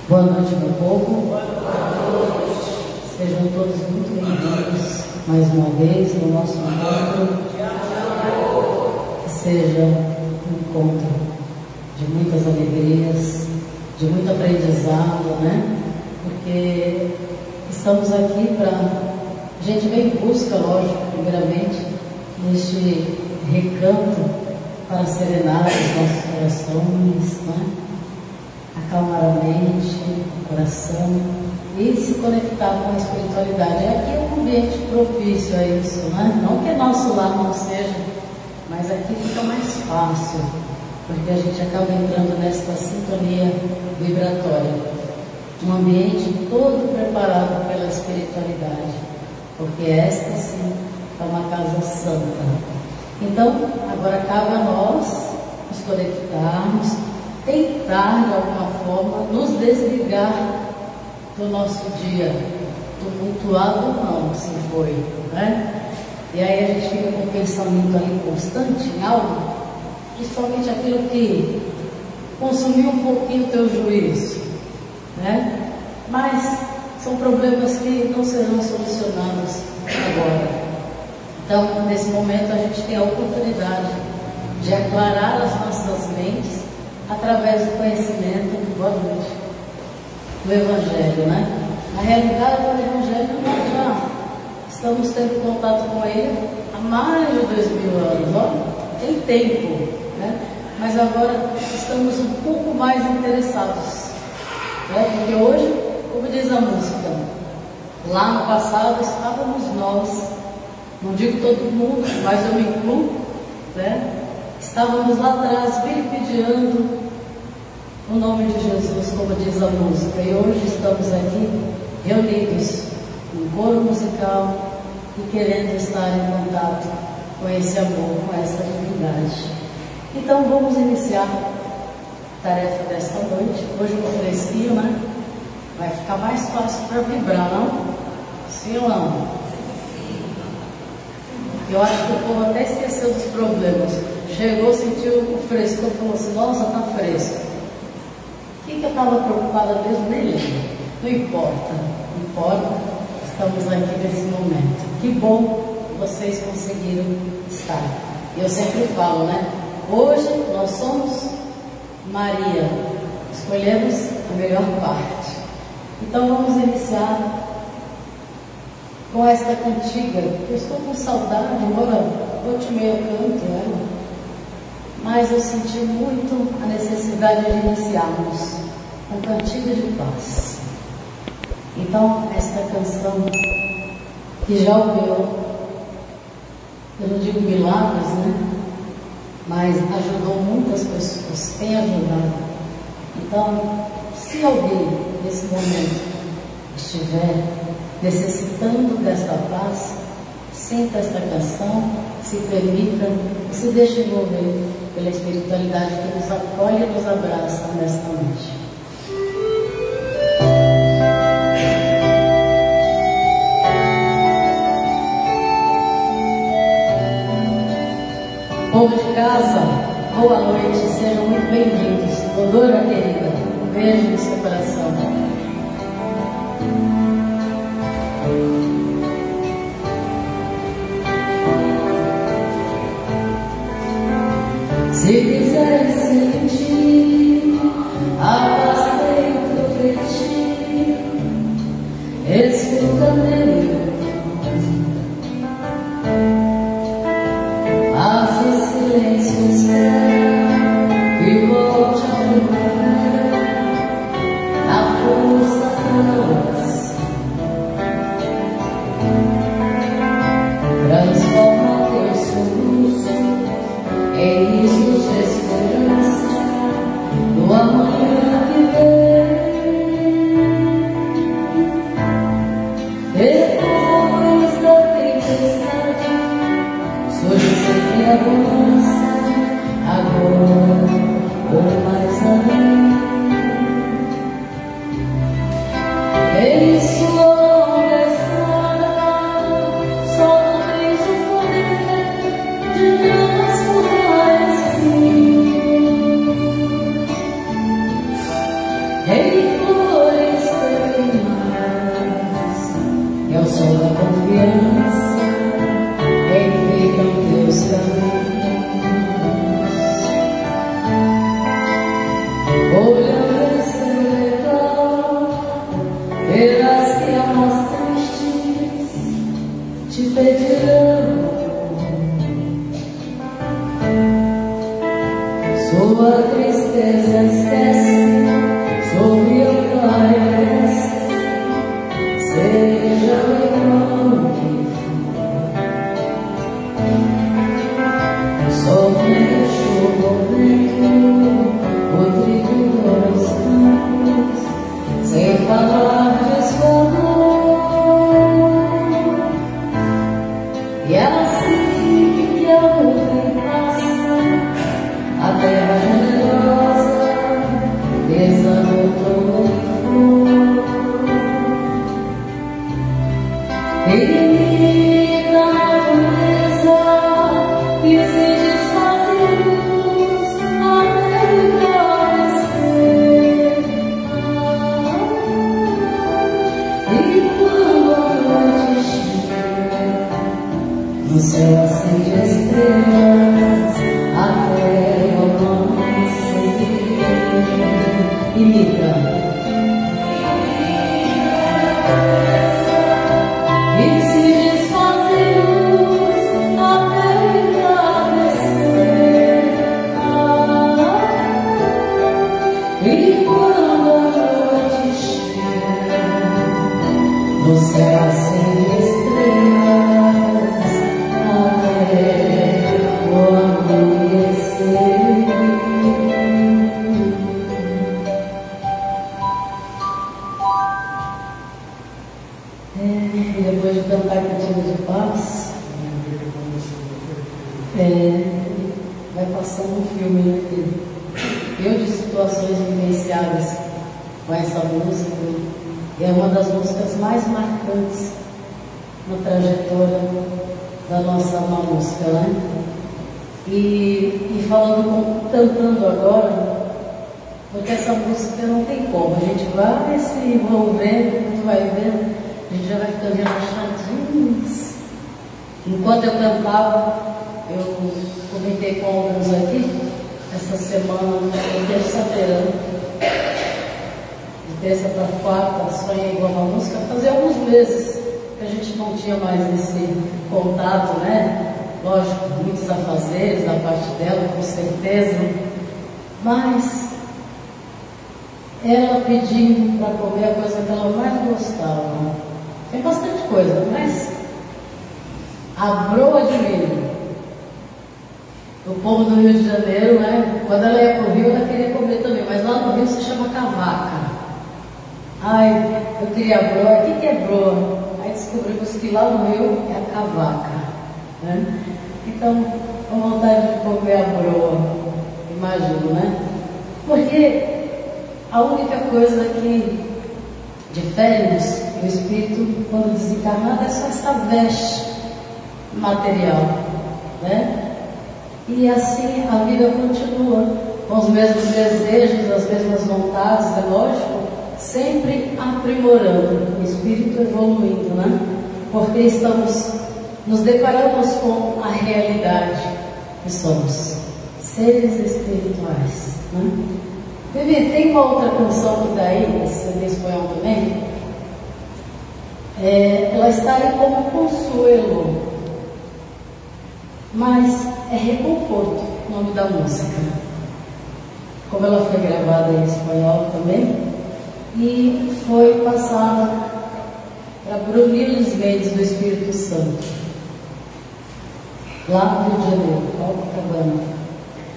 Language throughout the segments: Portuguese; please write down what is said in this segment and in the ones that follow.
Boa noite, meu povo. Boa noite. Sejam todos muito bem-vindos mais uma vez no nosso encontro. Que seja um encontro de muitas alegrias, de muito aprendizado, né? Porque estamos aqui para... A gente vem em busca, lógico, primeiramente, neste recanto para serenar os nossos corações, né? Acalmar a mente, o coração e se conectar com a espiritualidade. Aqui é um ambiente propício a isso, né? Não que nosso lar não seja, mas aqui fica mais fácil, porque a gente acaba entrando nesta sintonia vibratória. Um ambiente todo preparado pela espiritualidade, porque esta sim é uma casa santa. Então, agora cabe a nós nos conectarmos, tentar de alguma forma nos desligar do nosso dia, tumultuado ou não, se foi, né? E aí a gente fica com o pensamento ali constante em algo, principalmente aquilo que consumiu um pouquinho o teu juízo, né? Mas são problemas que não serão solucionados agora. Então, nesse momento, a gente tem a oportunidade de aclarar as nossas mentes através do conhecimento do Evangelho, né? Na realidade, o Evangelho nós já estamos tendo contato com ele há mais de 2000 anos, olha, tem tempo, né? Mas agora estamos um pouco mais interessados, né? Porque hoje, como diz a música, lá no passado estávamos nós, não digo todo mundo, mas eu me incluo, né? Estávamos lá atrás vilipendiando o nome de Jesus, como diz a música, e hoje estamos aqui reunidos em coro musical e querendo estar em contato com esse amor, com essa divindade. Então vamos iniciar a tarefa desta noite. Hoje no fresquinho, né? Vai ficar mais fácil para vibrar, não? Sim ou não? Eu acho que o povo até esqueceu dos problemas. Chegou, sentiu o fresco, falou assim, nossa, tá fresco. O que eu estava preocupada mesmo? Nem lembro. Não importa, não importa, estamos aqui nesse momento. Que bom que vocês conseguiram estar. Eu sempre falo, né? Hoje nós somos Maria, escolhemos a melhor parte. Então vamos iniciar com esta cantiga. Eu estou com saudade, embora volte meio canto, né? Mas eu senti muito a necessidade de iniciarmos com cantiga de paz. Então, esta canção que já operou, eu não digo milagres, né? Mas ajudou muitas pessoas, tem ajudado. Então, se alguém nesse momento estiver necessitando desta paz, sinta esta canção, se permita, se deixe envolver pela espiritualidade que nos acolhe e nos abraça nesta noite. Povo de casa, boa noite, sejam muito bem-vindos. Dodora querida, um beijo no seu coração. Se quiseres sentir a paz dentro de ti, escuta nele, faz silêncio, espera e volte a primavera, a força das transforma teu soluço em risos de esperança no amanhã que vem. Depois da tempestade surge sempre a bonança, agora ou mais além. Em sua longa estrada só não tens o poder de transformar esse fim em flor. só a confiança enfeitam teus caminhos. Olhando esse redor, verás que almas tristes te pedirão sua tristeza. Esquece, sobre o claro, seja o irmão que for. Sofre a chuva, o vento, o trigo dos campos, sem falar de sua dor. E assim que a nuvem passa, a terra generosa desabotou em flor. Ilumina a natureza que se desfaz em luz até entardecer. E quando a noite chega, no céu acende estrelas até o amanhecer. Imita. No céu acende estrelas até o amanhecer. Depois de cantar Cantiga de Paz, vai passando um filme, né? Eu de situações vivenciadas com essa música. É uma das músicas mais marcantes na trajetória da nossa música, né? E cantando agora, porque essa música não tem como, a gente vai se envolvendo, vai vendo, a gente já vai ficando relaxadinhos. Enquanto eu cantava, eu comentei com alguns aqui, essa semana, terça-feira, terça para quarta, sonhei com uma música. Fazia alguns meses que a gente não tinha mais esse contato, né? Lógico, muitos afazeres da parte dela, com certeza, mas ela pedindo para comer a coisa que ela mais gostava. Tem bastante coisa, mas a broa de milho. O povo do Rio de Janeiro, né? Quando ela ia para o Rio, ela queria comer também, mas lá no Rio se chama cavaca. Ai, eu queria broa. O que é broa? Aí descobrimos que lá no Rio é a cavaca, né? Então, com vontade de comer a broa, imagino, né? Porque a única coisa que difere-nos o espírito quando desencarnado é só essa veste material, né? E assim a vida continua, com os mesmos desejos, as mesmas vontades, é lógico, sempre aprimorando, o espírito evoluindo, né? Porque nos deparamos com a realidade que somos seres espirituais, né? Vivi, tem uma outra canção que está aí, esse CD espanhol também, ela está aí como consuelo, mas é reconforto o nome da música. Como ela foi gravada em espanhol também, e foi passada para Brunilis Mendes do Espírito Santo, lá no Rio de Janeiro, Copacabana.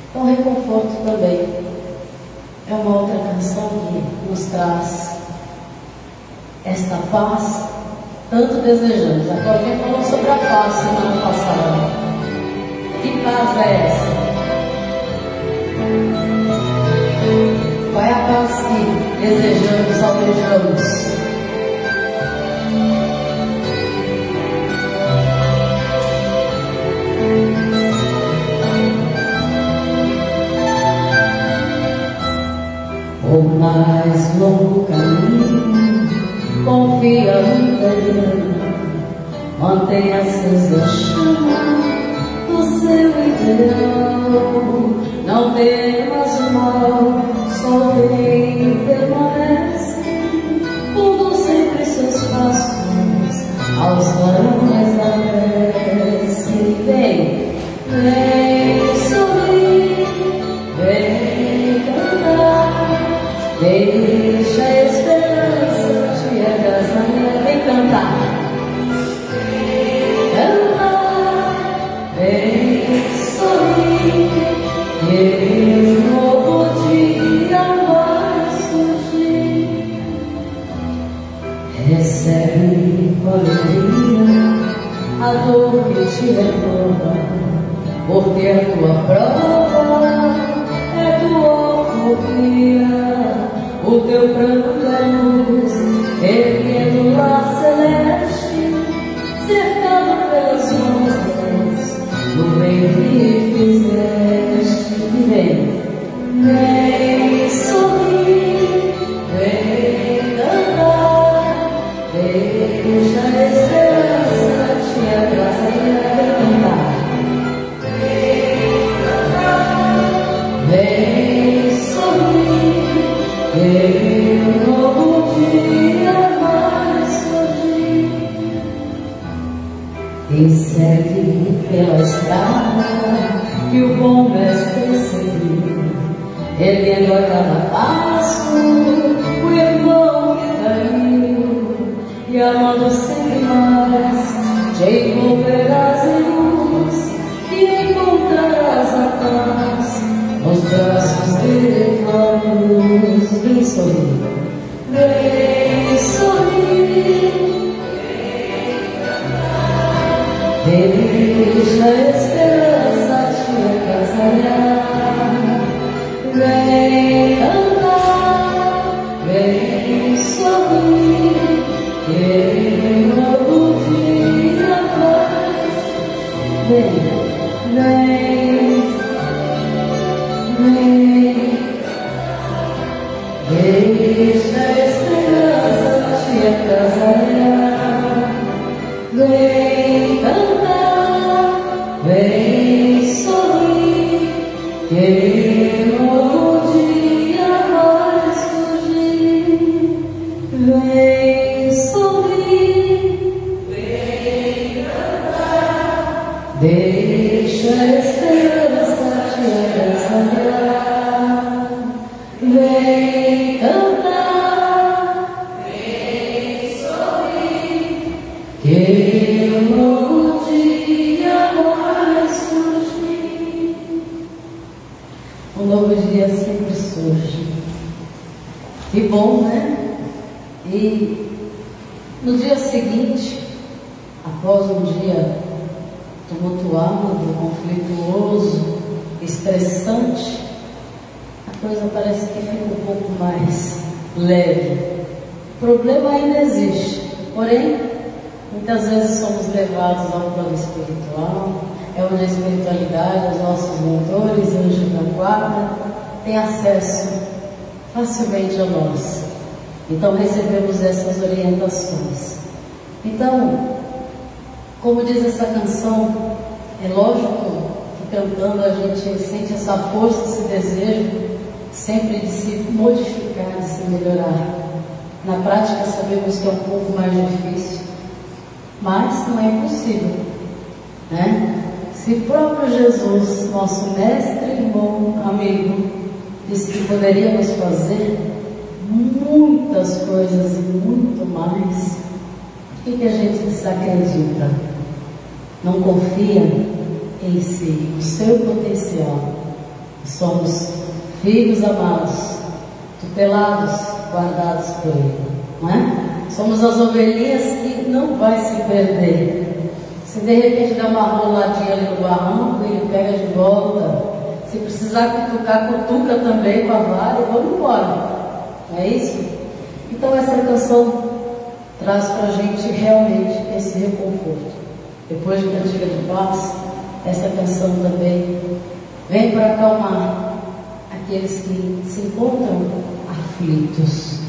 Então, reconforto também é uma outra canção que nos traz esta paz, tanto desejamos. A Claudinha falou sobre a paz semana passada. Que paz é essa? Qual é a paz que desejamos, almejamos? O mais longo caminho, confia no Deus. Mantenha acesa a chama do seu ideal. Não temas o mal, só bem permanece. Tudo sempre seus passos aos clarões da prece. Vem, vem sorrir, vem cantar. Deixa a esperança te agasalhar. Vem cantar. Vem sorrir, que um novo dia vai surgir. Recebe com alegria a dor que te renova, porque a tua prova é tua fobia. O teu pranto é luz, erguendo lar celeste, cercado pelas ondas do bem que fizeste. Vem, vem sorrir, vem cantar. Deixa a esperança te abraçar. Vem cantar, vem sorrir, que um novo dia vai surgir. E segue pela estrada que o bom mestre seguiu, erguendo a cada passo o irmão que caiu, e amando sempre mais, te envolverás em luz e encontrarás a paz nos braços de tua luz. Vem sorrir, vem sorrir. Deixa a esperança te agasalhar. Vem cantar, vem sorrir, que um novo dia vai. Vem, vem, vem. Deixa a esperança te agasalhar. Vem cantar, vem sorrir, que um novo dia vai surgir. Vem sorrir, vem cantar. Deixa a esperança te agasalhar. Vem cantar, vem sorrir, que um novo dia vai surgir. Um novo dia sempre surge. Que bom, né? E no dia seguinte, após um dia tumultuado, conflituoso, estressante, a coisa parece que fica um pouco mais leve. O problema ainda existe, porém, muitas vezes somos levados ao plano espiritual, é onde a espiritualidade, os nossos mentores, anjos da guarda, têm acesso facilmente a nós. Então recebemos essas orientações. Então, como diz essa canção, é lógico que cantando a gente sente essa força, esse desejo sempre de se modificar, de se melhorar. Na prática sabemos que é um pouco mais difícil, mas não é impossível, né? Se o próprio Jesus, nosso mestre, irmão, amigo, disse que poderíamos fazer muitas coisas e muito mais, por que a gente desacredita? Não confia em si, no seu potencial. Somos filhos amados, tutelados, guardados por Ele, não é? Somos as ovelhinhas que não vai se perder. Se de repente der uma roladinha ali no barranco, Ele pega de volta. Se precisar cutucar, cutuca também com a vara e vamos embora. Não é isso? Então essa canção traz para a gente realmente esse reconforto. Depois de Cantiga de Paz, essa canção também vem para acalmar aqueles que se encontram aflitos.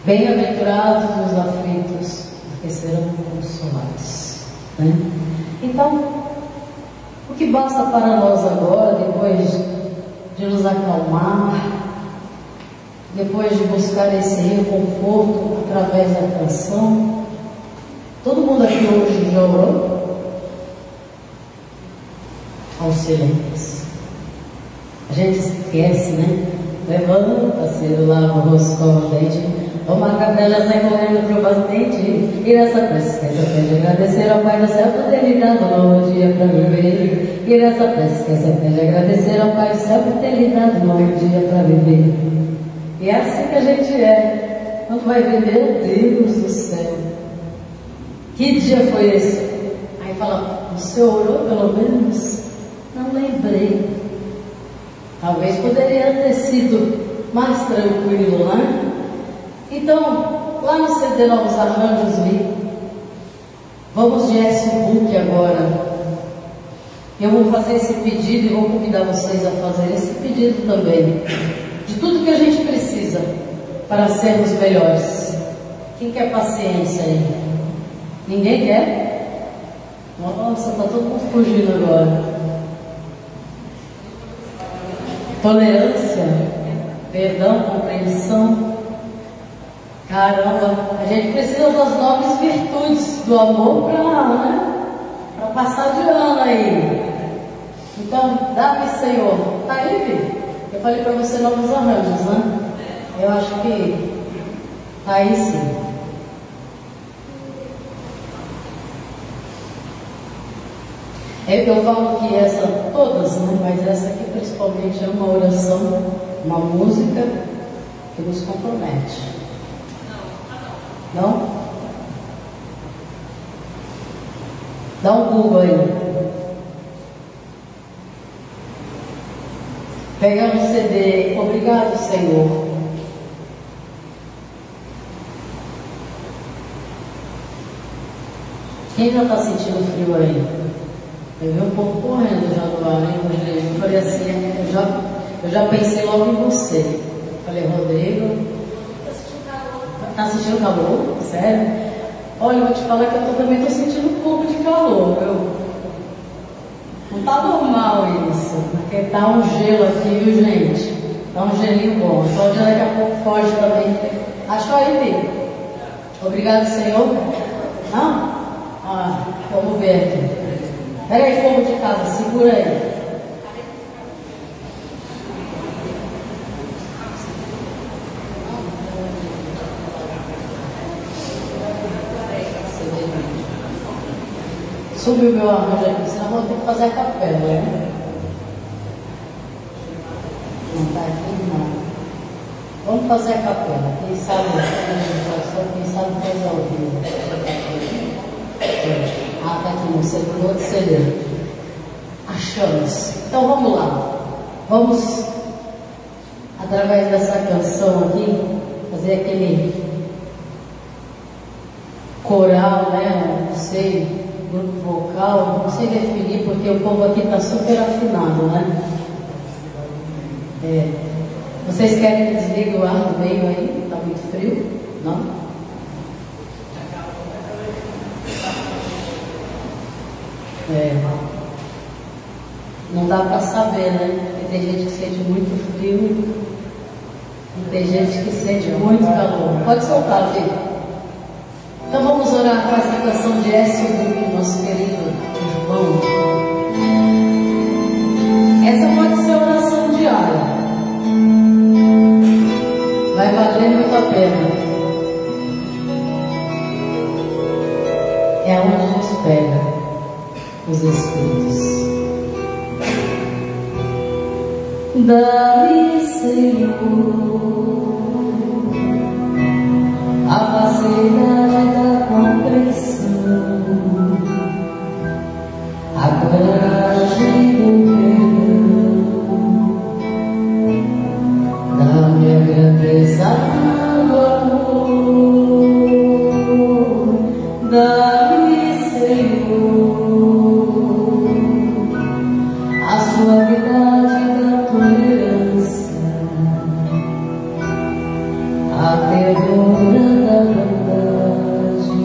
Bem-aventurados os aflitos, porque serão consolados, né? Então, o que basta para nós agora, depois de nos acalmar, depois de buscar esse reconforto através da canção, todo mundo aqui hoje já orou? Ao silêncio. A gente esquece, né? Levanta, cedo, lava o rosto, escova o dente. Uma capela sai correndo pro batente. E nessa prece de agradecer ao Pai do Céu por ter lhe dado um novo dia para viver. E nessa prece de agradecer ao Pai do Céu por ter lhe dado um novo dia para viver. E é assim que a gente é. Quando vai ver, meu Deus do céu, que dia foi esse? Aí fala, o senhor orou pelo menos? Não lembrei. Talvez poderia ter sido mais tranquilo, né? Então, lá no CD Novos Arranjos, vamos de S-Book agora. Eu vou fazer esse pedido e vou convidar vocês a fazer esse pedido também. De tudo que a gente precisa para sermos melhores. Quem quer paciência aí? Ninguém quer? Nossa, está todo mundo fugindo agora. Tolerância, perdão, compreensão. Caramba, a gente precisa das novas virtudes do amor para passar de ano aí. Então, dá-me, Senhor. Tá aí, filho? Eu falei para você novos arranjos, né? Eu acho que tá aí sim. Eu falo que essa, todas, né? Mas essa aqui principalmente é uma oração, uma música que nos compromete. Não? Dá um Google aí. Pega um CD, obrigado, Senhor. Quem já está sentindo frio aí? Eu vi um pouco correndo já do ar, hein, Rodrigo? Eu falei assim, eu já pensei logo em você. Falei, Rodrigo, tá sentindo calor? Sério? Olha, eu vou te falar que eu também estou sentindo um pouco de calor, viu? Não tá normal isso, porque tá um gelo aqui, viu, gente? Tá um gelinho bom. Só de daqui a pouco foge também. Achou aí, Bi? Obrigado, Senhor. Não? Ah, vamos ver aqui. Pega aí, povo de casa, segura aí. Subiu meu arranjo aqui, senão vou ter que fazer a capela, né? Não está aqui, não. Vamos fazer a capela. Quem sabe quem sabe faz ao vivo. Ah, está aqui no segundo outro CD. Achamos. Então vamos lá. Vamos, através dessa canção aqui, fazer aquele coral, né? Não sei, grupo vocal, não sei definir, porque o povo aqui está super afinado, né? Vocês querem que desligue o ar no meio aí? Está muito frio? Não? Não dá para saber, né? Porque tem gente que sente muito frio e tem gente que sente muito calor. Pode soltar, filho. Então vamos orar com essa canção de S.U., nosso querido irmão. Essa pode ser oração diária. Vai valer muito a pena. É onde a gente pega os Espíritos. Dá-me, Senhor, a facilidade da compreensão, a coragem do perdão, dá-me a grandeza do amor, dá-me, Senhor, a suavidade da tolerância, a ternura da bondade.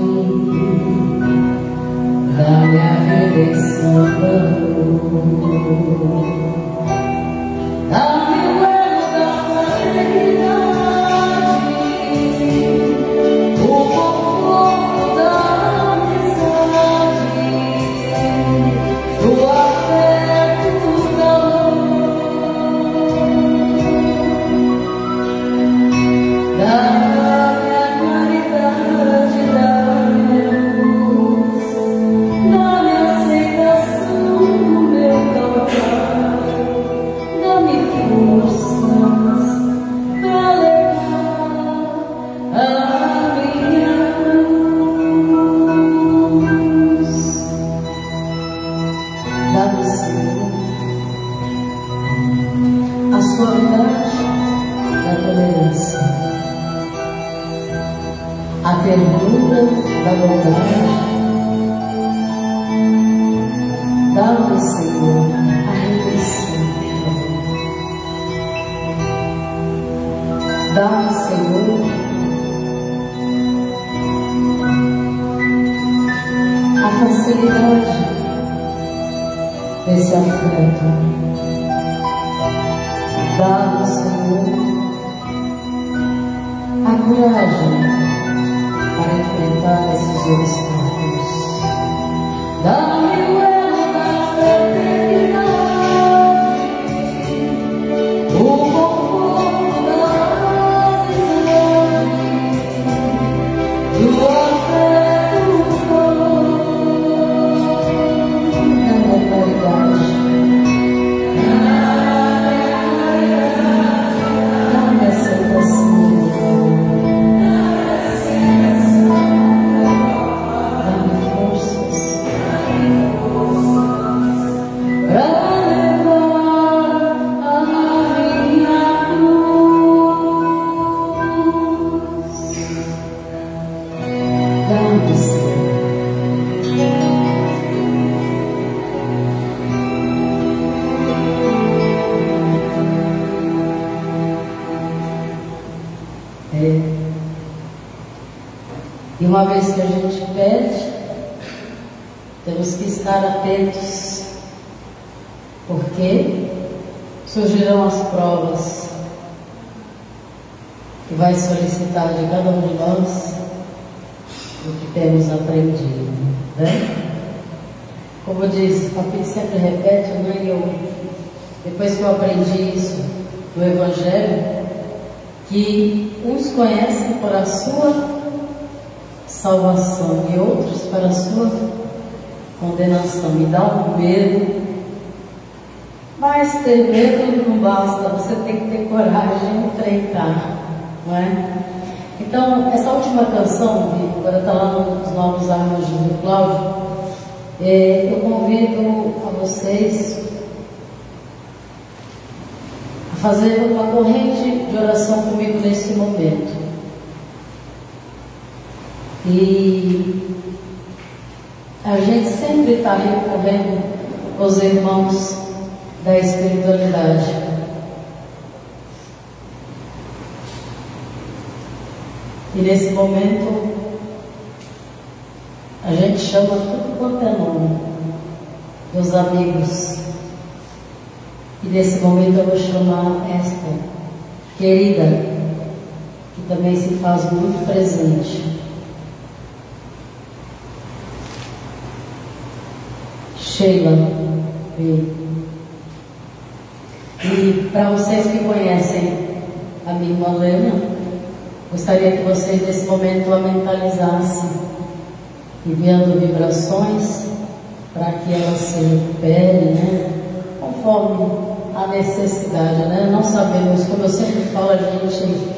E uma vez que a gente pede, temos que estar atentos, porque surgirão as provas que vai solicitar de cada um de nós o que temos aprendido, né? Como diz, o papi sempre repete, né? Depois que eu aprendi isso do Evangelho, que uns conhecem por a sua salvação e outros para a sua condenação. Me dá um medo, mas ter medo não basta, você tem que ter coragem de enfrentar, não é? Então, essa última canção, que agora está lá nos Novos Arranjos do Cláudio, eu convido a vocês a fazer uma corrente de oração comigo nesse momento. E a gente sempre está recorrendo aos irmãos da espiritualidade. E nesse momento a gente chama tudo quanto é nome, meus amigos. E nesse momento eu vou chamar esta querida, que também se faz muito presente. Sheila. E para vocês que conhecem a minha irmã Lena, gostaria que vocês nesse momento a mentalizassem, enviando vibrações para que ela se recupere, né? Conforme a necessidade, né? Não sabemos, como eu sempre falo, a gente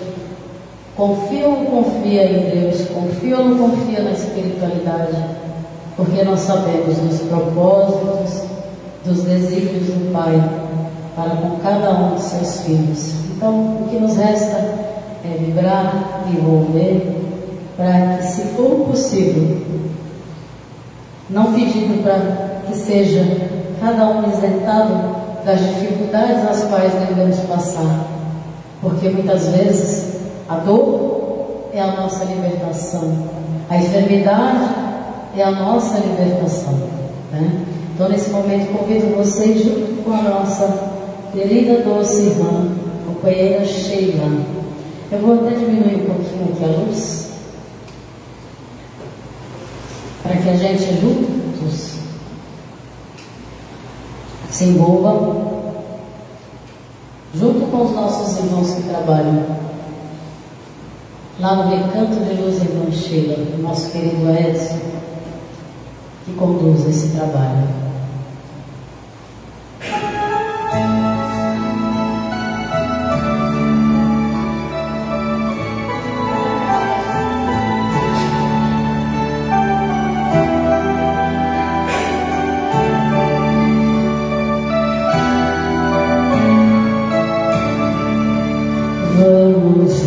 confia ou não confia em Deus, confia ou não confia na espiritualidade, porque não sabemos dos propósitos, dos desígnios do Pai para com cada um de seus filhos. Então, o que nos resta é vibrar e envolver para que, se for possível, não pedindo para que seja cada um isentado das dificuldades às quais devemos passar, porque muitas vezes a dor é a nossa libertação, a enfermidade é a nossa libertação, né? Então, nesse momento, convido vocês, junto com a nossa querida doce irmã, companheira Sheila. Eu vou até diminuir um pouquinho aqui a luz, para que a gente juntos se envolva, junto com os nossos irmãos que trabalham lá no Recanto de Luz, irmã Sheila, o nosso querido Edson, que conduz esse trabalho. Vamos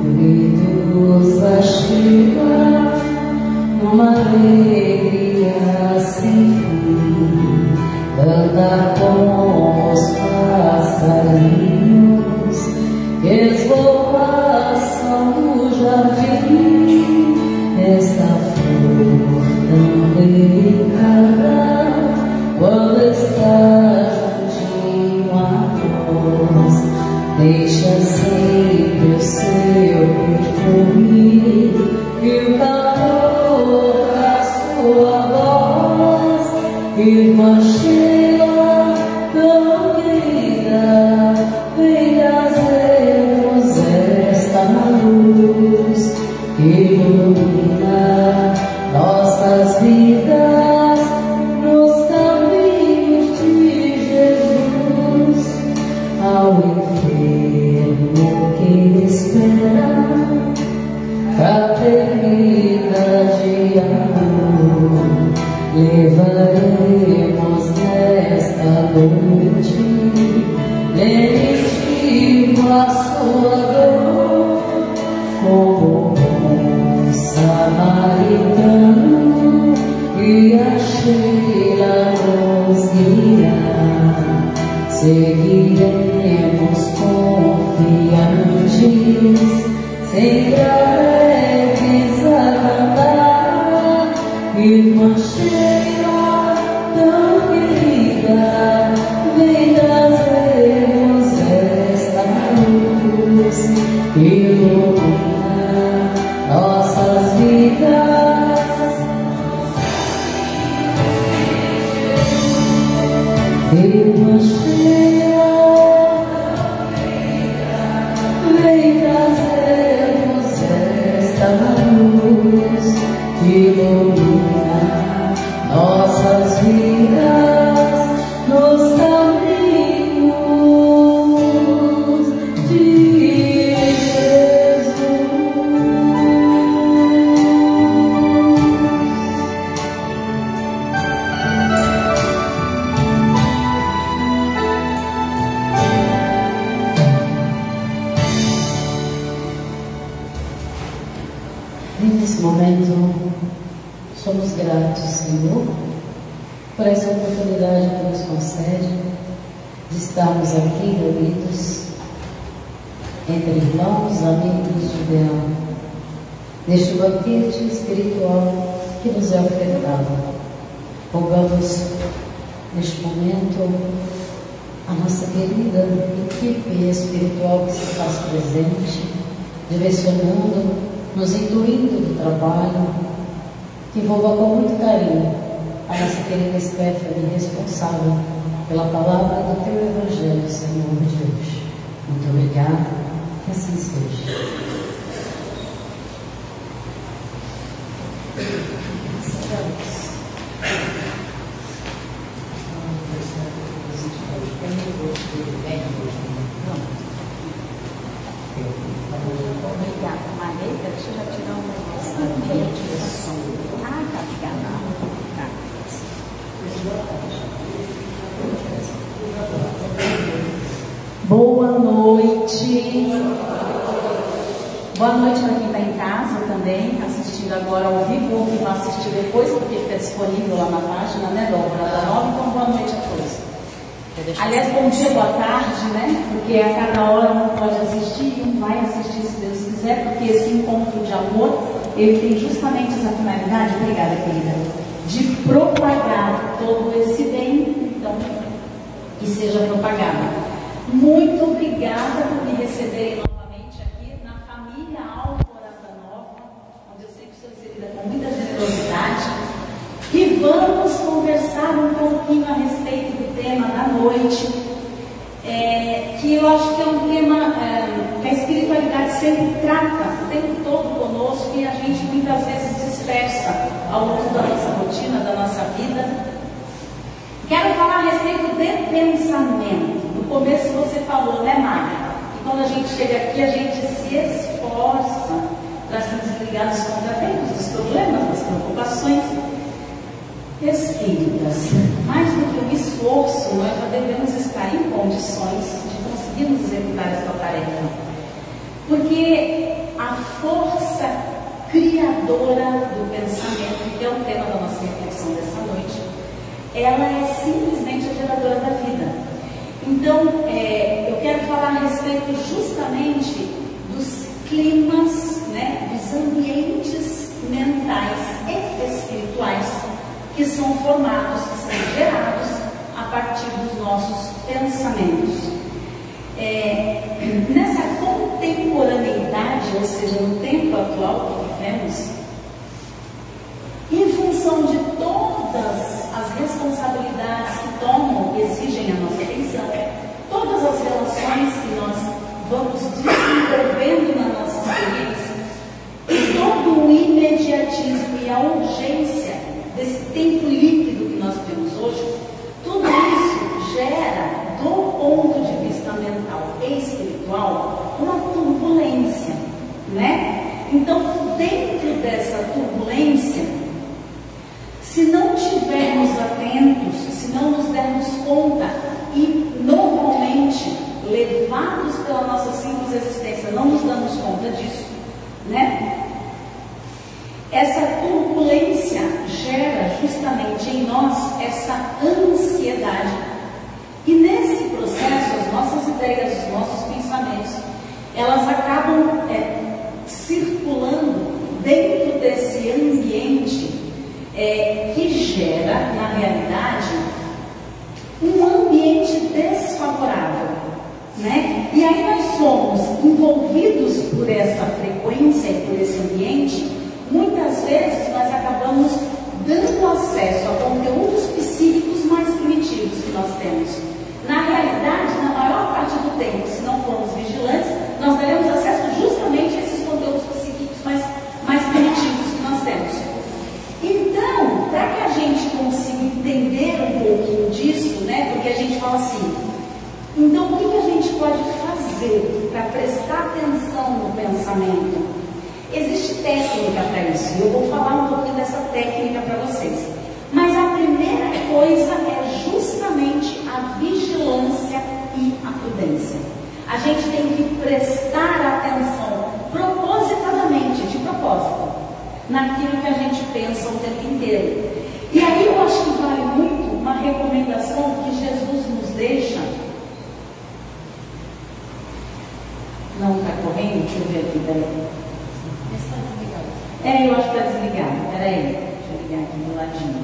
unidos a chegar numa alegria sem fim, cantar com os passarinhos que esvoaçam no jardim, esta flor tão delicada quando está juntinho a nós, deixa sempre o seu perfume e o calor da sua voz. Irmã Sheila, tão querida, vem trazermos esta luz que ilumina nossas vidas nos caminhos de Jesus. Ao enfermo que espera fraternidade e amor, levaremos nesta noite beneditivo a sua dor, como bom samaritano, e a Sheila nos guiar. Seguiremos confiantes, sempre alegres a cantar. Irmã Sheila, tão querida, vem trazermos esta luz que ilumina nossas vidas. Irmã Sheila, vem trazermos esta luz que ilumina nossas vidas nos caminhos de Jesus. Nesse momento, somos gratos, Senhor, por essa oportunidade que nos concede de estarmos aqui reunidos entre irmãos, amigos de Deus, neste banquete espiritual que nos é ofertado. Rogamos neste momento a nossa querida equipe espiritual que se faz presente, direcionando, nos incluindo do trabalho, que envolva com muito carinho a nossa querida Stephanie, responsável pela palavra do Teu Evangelho, Senhor de Deus. Muito obrigada, que assim seja. Obrigada, Marita. Deixa eu já tirar um negócio de som. Ah, tá, obrigada. Tá. Boa noite. Boa noite para quem está em casa também, assistindo agora ao vivo, ou que vai assistir depois, porque fica disponível lá na página, né, da Obra Nova. Então, boa noite a todos. Aliás, bom dia, boa tarde, né? Porque a cada hora um pode assistir, um vai assistir se Deus quiser, porque esse encontro de amor, ele tem justamente essa finalidade, obrigada, querida, de propagar todo esse bem, então, que seja propagado. Muito obrigada por me receberem novamente aqui na família Alvorada Nova, onde eu sempre sou recebida com muita generosidade. E vamos conversar um pouquinho a respeito do tema da noite, que eu acho que é um tema que a espiritualidade sempre trata o tempo todo conosco e a gente muitas vezes dispersa ao longo da nossa rotina, da nossa vida. Quero falar a respeito de pensamento. No começo você falou, né, Maria? Que quando a gente chega aqui, a gente se esforça para se desligar dos contratempos, dos problemas, das preocupações espíritas. Mais do que um esforço, nós já devemos estar em condições de conseguirmos executar esta tarefa. Porque a força criadora do pensamento, que é o tema da nossa reflexão dessa noite, ela é simplesmente a geradora da vida. Então, eu quero falar a respeito justamente dos climas, né, dos ambientes mentais e espirituais que são formados, que são gerados a partir dos nossos pensamentos. Nessa contemporaneidade, ou seja, no tempo atual que vivemos, em função de todas as responsabilidades que tomam, exigem a nossa atenção, todas as relações que nós vamos desenvolvendo na nossa experiência, e todo o imediatismo e a urgência desse tempo líquido que nós temos hoje, tudo isso gera, do ponto de vista mental e espiritual, uma turbulência, né? Então, dentro dessa turbulência, se não estivermos atentos, se não nos dermos conta e normalmente levados pela nossa simples existência, não nos damos conta disso, né? Essa turbulência gera justamente em nós essa ansiedade. E nesse processo, as nossas ideias, os nossos pensamentos, elas acabam circulando dentro desse ambiente que gera, na realidade, um ambiente desfavorável, né? E aí nós somos envolvidos por essa frequência e por esse ambiente. Muitas vezes nós acabamos dando acesso a conteúdos psíquicos mais primitivos que nós temos. Na realidade, na maior parte do tempo, se não formos vigilantes, nós daremos acesso justamente a esses conteúdos psíquicos mais primitivos que nós temos. Então, para que a gente consiga entender um pouquinho disso, né? Porque a gente fala assim, então o que a gente pode fazer para prestar atenção no pensamento? Existe técnica para isso, e eu vou falar um pouquinho dessa técnica para vocês. Mas a primeira coisa é justamente a vigilância e a prudência. A gente tem que prestar atenção propositadamente, de propósito, naquilo que a gente pensa o tempo inteiro. E aí eu acho que vale muito uma recomendação que Jesus nos deixa. Não está correndo? Deixa eu ver aqui, peraí. Eu acho que está desligado. Peraí, deixa eu ligar aqui do ladinho.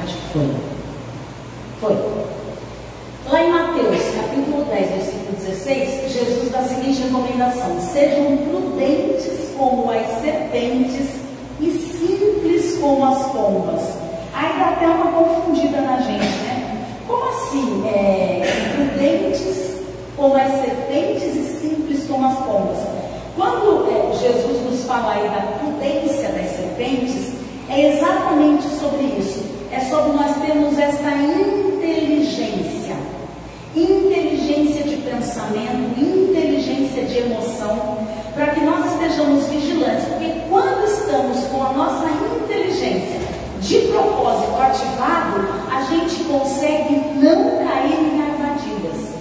Acho que foi. Lá em Mateus, capítulo 10, versículo 16, Jesus dá a seguinte recomendação: sejam prudentes como as serpentes e simples como as pombas. Aí dá até uma confundida na gente, né? Como assim? Prudentes como as serpentes e simples como as pombas. Quando Jesus nos fala aí da prudência das serpentes, é exatamente sobre isso. É sobre nós termos esta inteligência de pensamento, inteligência de emoção, para que nós estejamos vigilantes. Porque quando estamos com a nossa inteligência de propósito ativado, a gente consegue não cair em armadilhas.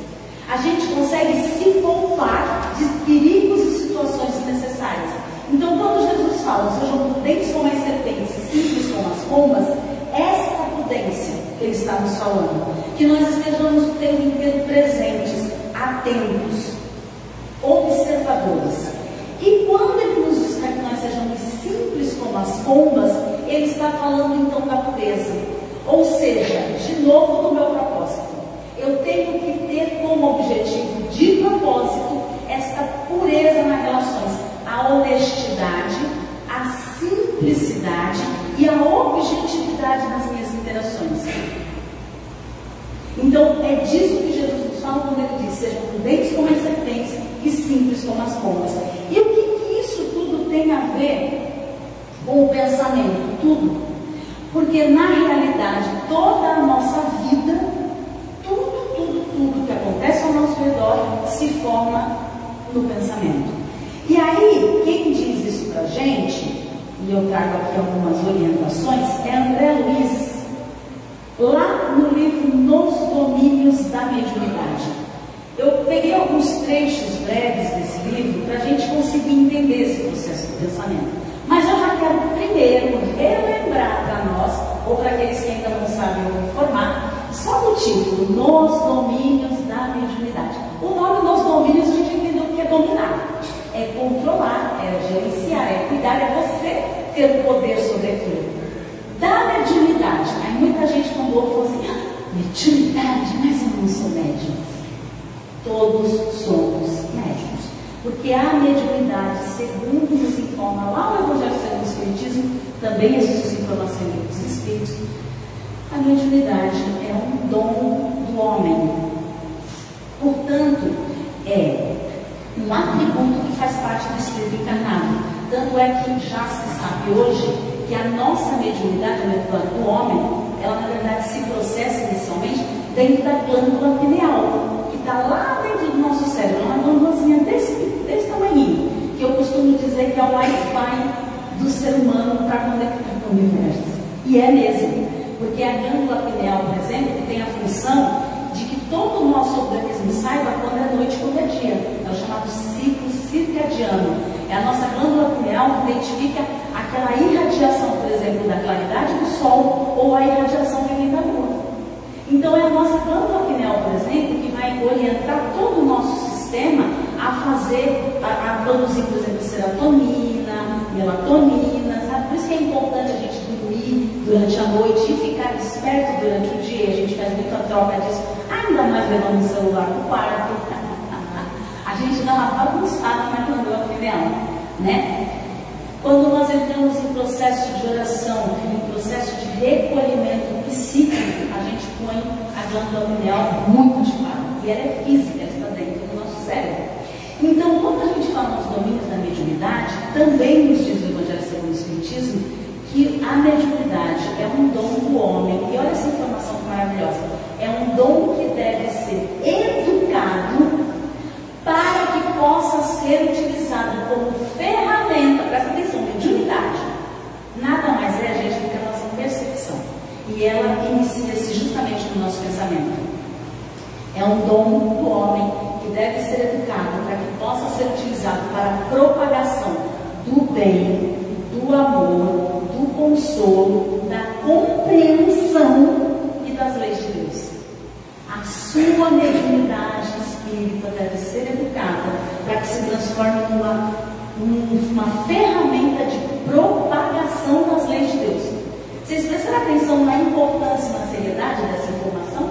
A gente consegue se poupar de perigos e situações desnecessárias. Então, quando Jesus fala, sejam prudentes como as serpentes, simples como as pombas, essa prudência que ele está nos falando, que nós estejamos o tempo inteiro presentes, atentos, observadores. E quando ele nos diz para que nós sejamos simples como as pombas, ele está falando então da pureza. Ou seja, de novo no meu propósito, eu tenho que ter como objetivo de propósito esta pureza nas relações, a honestidade, a simplicidade e a objetividade nas minhas interações. Então é disso que Jesus nos fala quando ele diz: sejam prudentes como as serpentes e simples como as pombas. E o que isso tudo tem a ver com o pensamento? Tudo. Porque na realidade toda a nossa vida, tudo que acontece ao nosso redor se forma no pensamento. E aí, quem diz isso pra gente, e eu trago aqui algumas orientações, é André Luiz, lá no livro Nos Domínios da Mediunidade. Eu peguei alguns trechos breves desse livro para a gente conseguir entender esse processo do pensamento. Mas eu já quero primeiro relembrar para nós, ou para aqueles que ainda não sabem o informar, só o título, Nos Domínios da Mediunidade. O nome Nos Domínios a gente entendeu que é dominar, é controlar, é gerenciar, é cuidar, é você ter o poder sobre aquilo. Da mediunidade, aí muita gente quando ouve fala assim: mediunidade, mas eu não sou médium. Todos somos médiuns, porque a mediunidade, segundo nos informa lá o Evangelho segundo o Espiritismo, também existe essa informação dos Espíritos, a mediunidade é um dom do homem. Portanto, é um atributo que faz parte do espírito encarnado. Tanto é que já se sabe hoje que a nossa mediunidade, do homem, ela na verdade se processa inicialmente dentro da glândula pineal, que está lá dentro do nosso cérebro, uma glândulazinha desse tamanhinho, que eu costumo dizer que é o Wi-Fi do ser humano para conectar com o universo. E é mesmo, porque a glândula pineal, por exemplo, que tem a função de que todo o nosso organismo saiba quando é noite e quando é dia. É o chamado ciclo circadiano. É a nossa glândula pineal que identifica aquela irradiação, por exemplo, da claridade do sol ou a irradiação que vem da lua. Então é a nossa glândula pineal, por exemplo, que vai orientar todo o nosso sistema a fazer, a produzir, por exemplo, serotonina, melatonina, sabe? Por isso que é importante a gente dormir durante a noite e ficar desperto durante o dia. A gente faz muita troca disso, ainda mais levando o celular para o quarto. A gente dá uma bagunçada na glândula pineal, né? Quando nós entramos em processo de oração, em processo de recolhimento psíquico, a gente põe a glândula pineal muito ativada. E ela é física, ela está dentro do nosso cérebro. Então, quando a gente fala nos domínios da mediunidade, também nos diz o Evangelho segundo o Espiritismo que a mediunidade é um dom do homem. E olha essa informação maravilhosa. É um dom que deve ser educado para que possa ser utilizado como ferramenta. Presta atenção, mediunidade nada mais é, gente, do que a nossa percepção. E ela inicia-se justamente no nosso pensamento. É um dom do homem que deve ser educado para que possa ser utilizado para a propagação do bem, do amor, do consolo, da compreensão e das leis de Deus. A sua mediunidade espírita deve ser educada para que se transforme numa ferramenta de propagação das leis de Deus. Vocês prestaram atenção na importância e na seriedade dessa informação?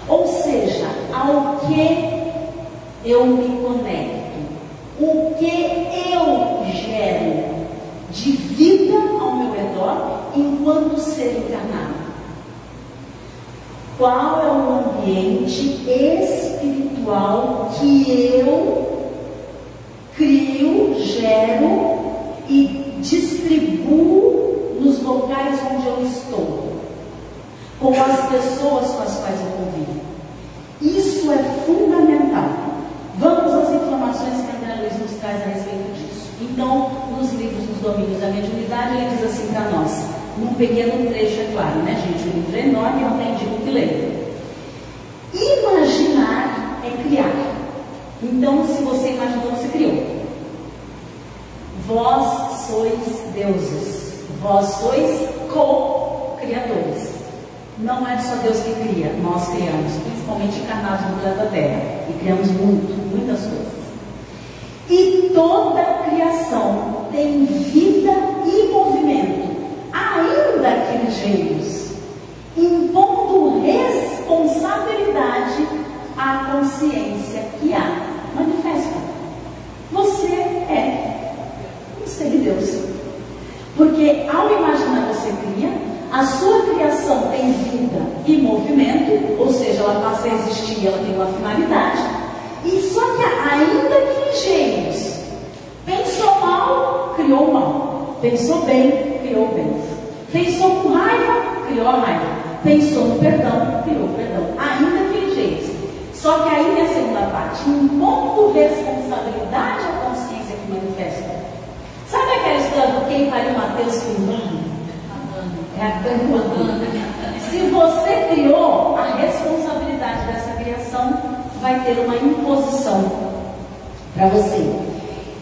Ou seja, ao que eu me conecto, o que eu gero de vida ao meu redor enquanto ser encarnado. Qual é o ambiente espiritual que eu crio, gero e distribuo nos locais onde eu estou, com as pessoas com as quais eu convivo? Isso é fundamental. Vamos às informações que André Luiz nos traz a respeito disso. Então, nos livros dos domínios da mediunidade, ele diz assim para nós, num pequeno trecho, é claro, né, gente? O livro é enorme, não tem digo que ler. Imaginar é criar. Então, se você imaginou, você criou. Vós sois deuses. Vós sois co-criadores. Não é só Deus que cria, nós criamos, principalmente encarnados no planeta Terra. E criamos muitas coisas. E toda criação tem vida e movimento. ligeiros, impondo responsabilidade à consciência que há. Manifesta. Você é um ser de Deus. Porque ao imaginar você cria, a sua criação tem vida e movimento, ou seja, ela passa a existir, ela tem uma finalidade. E só que ainda que ligeiros, pensou mal, criou mal. Pensou bem, criou bem. Pensou com raiva, criou a raiva. Pensou no perdão, criou o perdão. Ainda que ligeiros. Só que aí a segunda parte, impondo responsabilidade à consciência que manifesta. Sabe aquela história do quem pariu Mateus filmando? É a pergunta. Se você criou, a responsabilidade dessa criação vai ter uma imposição para você.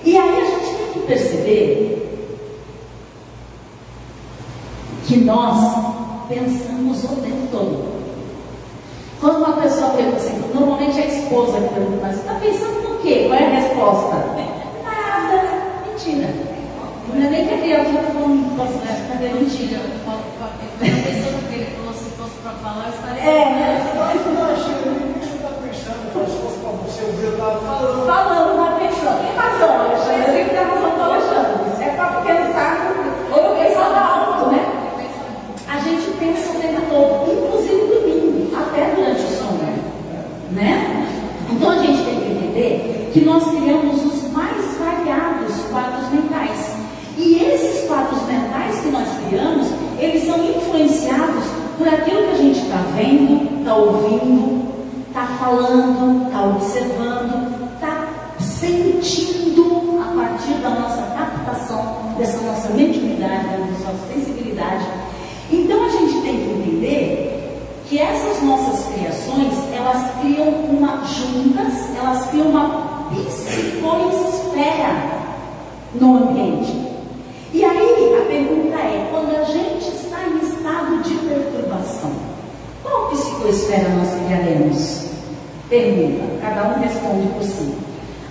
E aí a gente tem que perceber que nós pensamos o tempo todo. Quando uma pessoa pergunta assim, normalmente é a esposa que pergunta, mas você está pensando no quê? Qual é a resposta? Nada. Mentira. Não é nem que a criança está falando, cadê? Mentira. A pessoa que ele falou, se fosse para falar, eu estaria. Eu achei que você está pensando, se fosse para você, eu estava falando. Falando, está pensando. Tem razão, Alexandre. Eu sempre tenho razão com o Alexandre. Isso é para pensar, ou eu pensava alto, né? A gente pensa o tempo todo, inclusive dormindo, até durante o sono, né? Então a gente tem que entender que nós criamos os mais variados quadros mentais. E esses quadros mentais que nós criamos, eles são influenciados por aquilo que a gente está vendo, está ouvindo, está falando, está observando, está sentindo a partir da nossa captação, dessa nossa mediunidade, da nossa sensibilidade. Então a gente tem que entender que essas nossas criações, elas criam juntas, elas criam uma psicoesfera no ambiente. E aí a pergunta é, quando a gente está em estado de perturbação, qual psicoesfera nós criaremos? Pergunta, cada um responde por si.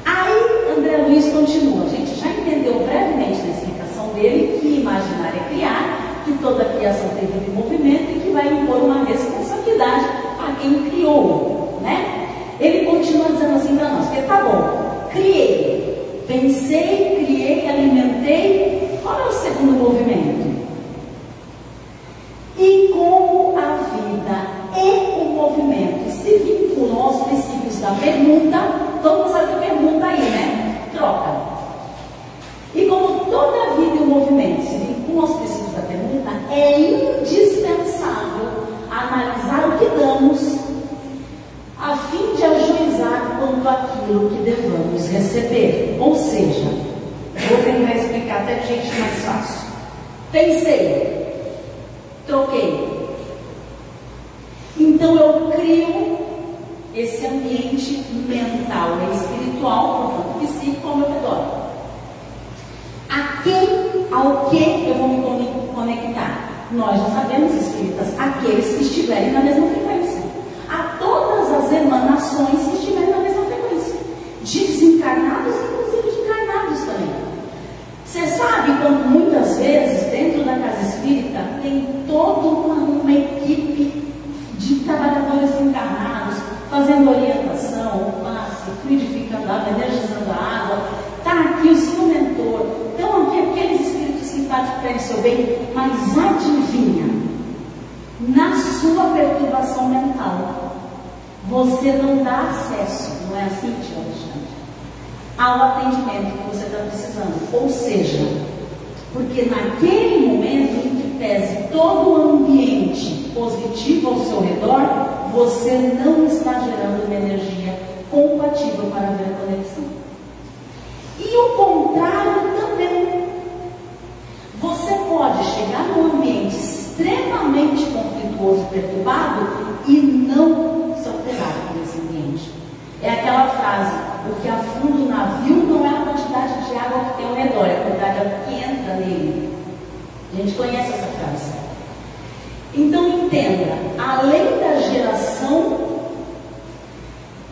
Aí André Luiz continua, a gente já entendeu brevemente na explicação dele que imaginar é criar, que toda criação tem vida e movimento e que vai impor uma responsabilidade a quem criou, né? Ele continua dizendo assim para nós, porque tá bom, criei, pensei, criei, alimentei. Qual é o segundo movimento? E como a vida e o movimento se vinculam aos princípios da permuta, todo mundo sabe que permuta aí, né? Troca. E como toda a vida e o movimento se vinculam aos princípios da permuta, é indispensável analisar o que damos, a fim de ajuizar quanto àquilo que devamos receber. Ou seja, vou tentar explicar até de jeito mais fácil. Pensei, troquei. Então eu crio esse ambiente mental e espiritual, portanto, psíquico ao meu redor. Ao que eu vou me conectar? Nós já sabemos, espíritas, aqueles que estiverem na mesma frequência. A todas as emanações que estiverem na mesma frequência. Desencarnados, inclusive de encarnados também. Você sabe quando muitas vezes, dentro da casa espírita, tem toda uma equipe de trabalhadores encarnados, fazendo orientação, passe, fluidificando a água, energizando a água. Está aqui o seu mentor. Então, aqui aqueles espíritos simpáticos querem seu bem, mas adivinha, na sua perturbação mental, você não dá acesso, não é assim, tio Alexandre, ao atendimento que você está precisando. Ou seja, porque naquele momento em que pese todo o ambiente positivo ao seu redor, você não está gerando uma energia compatível para haver a conexão. E o contrário também. Você pode chegar num ambiente extremamente conflituoso e perturbado e não se alterar por esse ambiente. É aquela frase, o que afunda o navio não é a quantidade de água que tem ao redor, é a quantidade de água que entra nele. A gente conhece essa frase. Então entenda, além da geração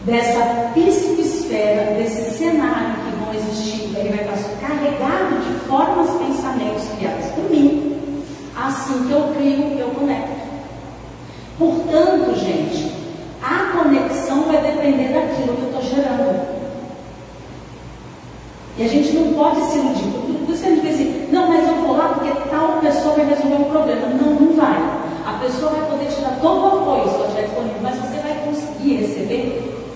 dessa psicoesfera, desse cenário que vão existir, ele vai estar carregado de formas, pensamentos criados por mim. Assim que eu crio, E a gente não pode se iludir. Por isso que a gente pensa assim, não, mas eu vou lá porque tal pessoa vai resolver um problema. Não, não vai. A pessoa vai poder te dar todo o apoio se ela estiver disponível, mas você vai conseguir receber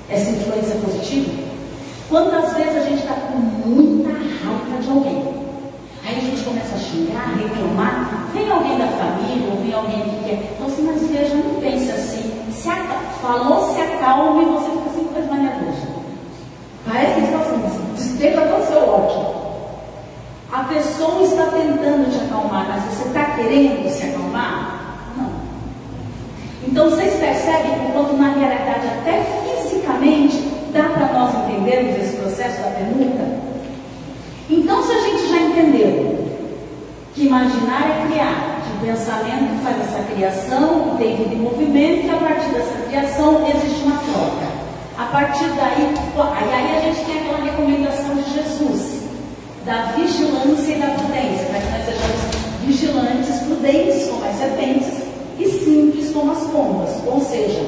essa influência positiva? Quantas vezes a gente está com muita raiva de alguém? Aí a gente começa a xingar, reclamar, vem alguém da família, ou vem alguém que quer. Então assim, mas veja, não pense assim. Falou, se acalme, você fica assim, coisa maniadoso. Parece que está assim, despeja todo o seu ódio. A pessoa está tentando te acalmar, mas você está querendo se acalmar? Não. Então vocês percebem que quando na realidade, até fisicamente, dá para nós entendermos esse processo da permuta? Então, se a gente já entendeu que imaginar é criar, que o pensamento faz essa criação, tem vida em movimento, e a partir dessa criação existe uma troca. A partir daí, aí a gente tem aquela recomendação de Jesus, da vigilância e da prudência, para que nós sejamos vigilantes, prudentes como as serpentes e simples como as pombas. Ou seja,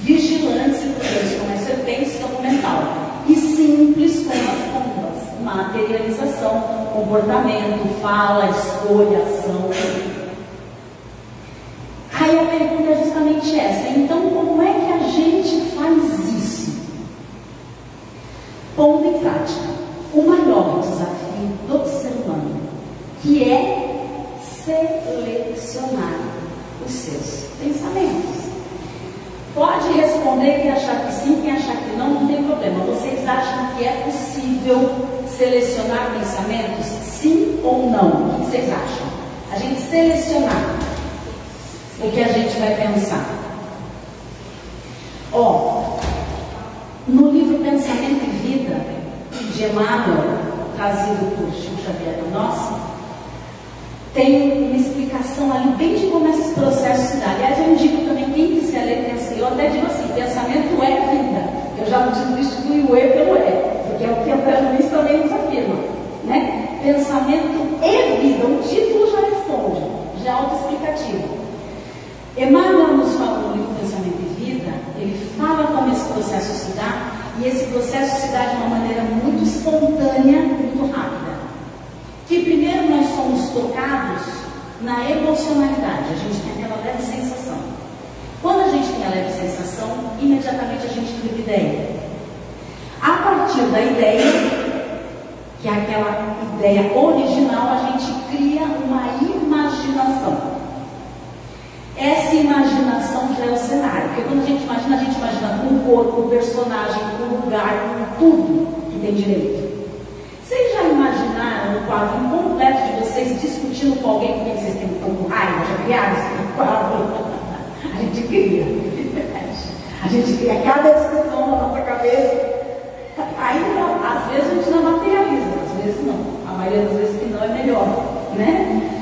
vigilantes e prudentes como as serpentes, que é o mental, e simples como as pombas, materialização, comportamento, fala, escolha, ação. Aí a pergunta é justamente essa. Então, como é que a gente faz isso? Pondo em prática o maior desafio do ser humano, que é selecionar os seus pensamentos. Pode responder e achar que sim, quem achar que não, não tem problema. Vocês acham que é possível selecionar pensamentos? Sim ou não? O que vocês acham? A gente selecionar o que a gente vai pensar. No livro Pensamento e Vida, de Emmanuel, trazido por Chico Xavier para nós, tem uma explicação ali bem de como esse processo se dá. Aliás, eu indico também, quem quiser ler, eu até digo assim, pensamento é vida. Eu já substitui o E pelo E, porque é o que a Brahmanis também nos afirma, né? Pensamento é vida, o título já responde, já é autoexplicativo. Emmanuel nos fala no livro Pensamento e Vida, ele fala como esse processo se dá, e esse processo se dá de uma maneira muito espontânea, muito rápida. Que primeiro nós somos tocados na emocionalidade, a gente tem aquela leve sensação. Quando a gente tem a leve sensação, imediatamente a gente cria ideia. A partir da ideia, que é aquela ideia original, a gente cria uma imaginação. Essa imaginação já é o cenário, porque quando a gente imagina com o corpo, com o personagem, com o lugar, com tudo que tem direito. Vocês já imaginaram um quadro incompleto de vocês discutindo com alguém porque vocês têm um pouco raiva? Já criaram esse quadro? A gente cria. A gente cria cada discussão na nossa cabeça. Ainda, às vezes a gente não materializa, às vezes não. A maioria das vezes que não é melhor, né?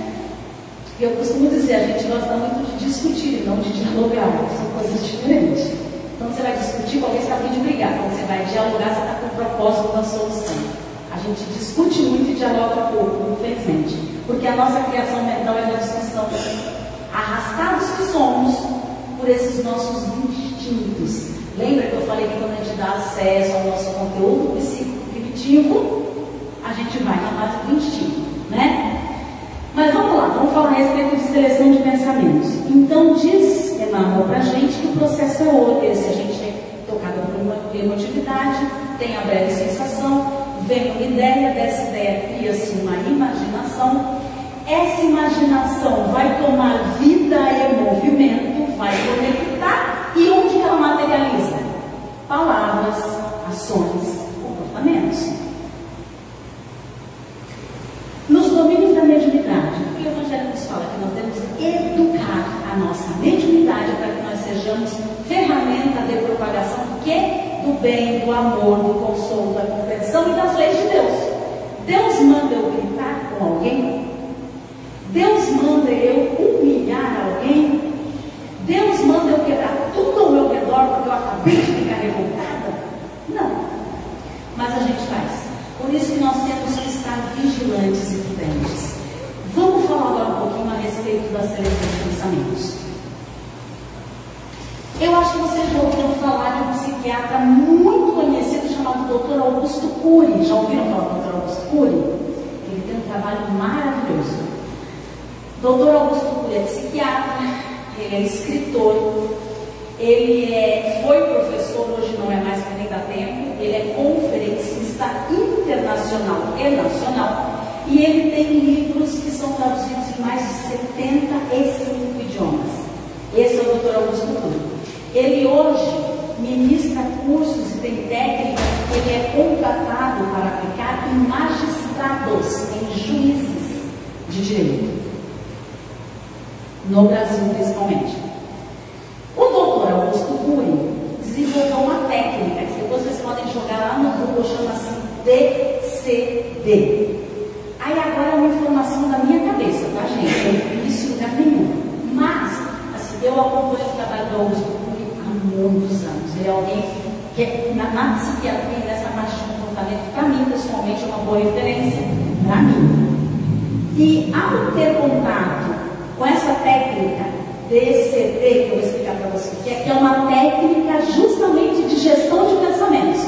Eu costumo dizer, a gente gosta muito de discutir e não de dialogar, são coisas diferentes. Então você vai discutir com alguém, você está a fim de brigar. Quando você vai dialogar, você está com o propósito da solução. A gente discute muito e dialoga pouco, infelizmente, porque a nossa criação mental é uma discussão, arrastados que somos por esses nossos instintos. Lembra que eu falei que quando a gente dá acesso ao nosso conteúdo psicocognitivo, a gente vai na base do instinto, né? Mas vamos lá, vamos falar a respeito de seleção de pensamentos. Então diz Emmanuel para a gente que o processo é outro. Se a gente é tocado por uma emotividade, tem a breve sensação, vem uma ideia, dessa ideia cria-se uma imaginação. Essa imaginação vai tomar vida e movimento, vai conectar, e onde que ela materializa? Palavras, ações, comportamentos. Nos domínios da mediunidade, o que o Evangelho nos fala? Que nós devemos educar a nossa mediunidade para que nós sejamos ferramenta de propagação do quê? Do bem, do amor, do consolo, da compreensão e das leis de Deus. Deus manda eu gritar com alguém? Deus manda eu humilhar alguém? Deus manda eu quebrar tudo ao meu redor porque eu acabei de ficar revoltada? Não. Mas a gente faz. Por isso que nós temos que estar vigilantes e prudentes. Vamos falar agora um pouquinho a respeito da seleção de pensamentos. Eu acho que vocês já ouviram falar de um psiquiatra muito conhecido chamado chamado Dr. Augusto Cury. Já ouviram falar do Dr. Augusto Cury? Ele tem um trabalho maravilhoso. Dr. Augusto Cury é psiquiatra, ele é escritor, ele foi professor, hoje não é mais porque nem dá tempo, ele é conferencista internacional e nacional, e ele tem livros que são traduzidos em mais de 75 idiomas. Esse é o Dr. Augusto Cury. Ele hoje ministra cursos e tem técnicas que ele é contratado para aplicar em magistrados, em juízes de direito, no Brasil principalmente. O Dr. Augusto Cury desenvolveu uma técnica que depois vocês podem jogar lá no Google, chama-se DCD. Aí agora é uma informação da minha cabeça, tá, gente? Eu não li isso em lugar nenhum. Mas, assim, eu acompanho o trabalho do Augusto Cury há muitos anos. Ele é alguém que, na psiquiatria, nessa parte de comportamento, para mim, pessoalmente, é uma boa referência. Para mim. E, ao ter contato com essa técnica DCD, que eu vou explicar para você, que é uma técnica justamente de gestão de pensamentos.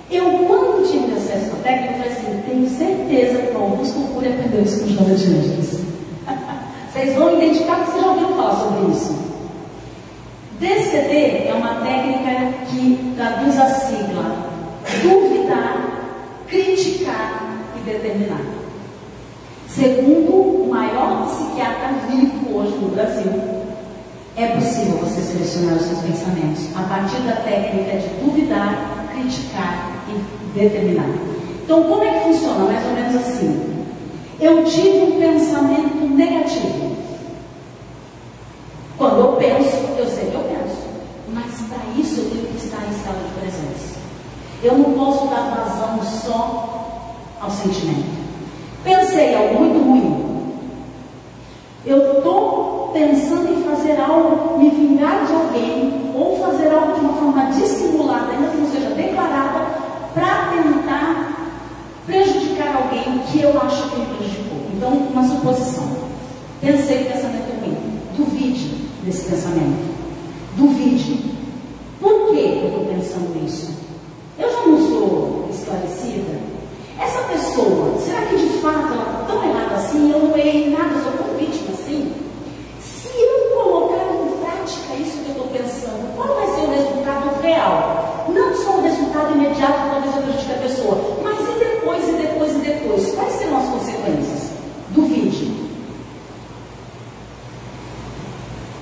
Eu, quando tive acesso à técnica, eu falei assim, tenho certeza que o Augusto Cury aprendeu isso com o Joana de Angelis. Vocês vão identificar que vocês já ouviram falar sobre isso. DCD é uma técnica que traduz a sigla duvidar, criticar e determinar. Segundo o maior psiquiatra vivo hoje no Brasil, é possível você selecionar os seus pensamentos a partir da técnica de duvidar, criticar e determinar. Então, como é que funciona? Mais ou menos assim. Eu tive um pensamento negativo. Quando eu penso, eu sei que eu penso. Mas para isso eu tenho que estar em estado de presença. Eu não posso dar vazão só ao sentimento. Pensei algo muito ruim. Eu estou pensando em fazer algo, me vingar de alguém, ou fazer algo de uma forma dissimulada, ainda que não seja declarada, para tentar prejudicar alguém que eu acho que me prejudicou. Então, uma suposição. Pensei que pensamento ruim. Duvide desse pensamento. Duvide. Por que eu estou pensando isso? Eu já não sou esclarecida? Essa pessoa, será que de fato ela está tão errada assim? Eu não errei em nada, eu sou tão vítima assim? Se eu colocar em prática isso que eu estou pensando, qual vai ser o resultado real? Não só o resultado imediato, que talvez eu prejudique a pessoa, mas e depois, e depois, e depois? Quais serão as consequências? Duvide.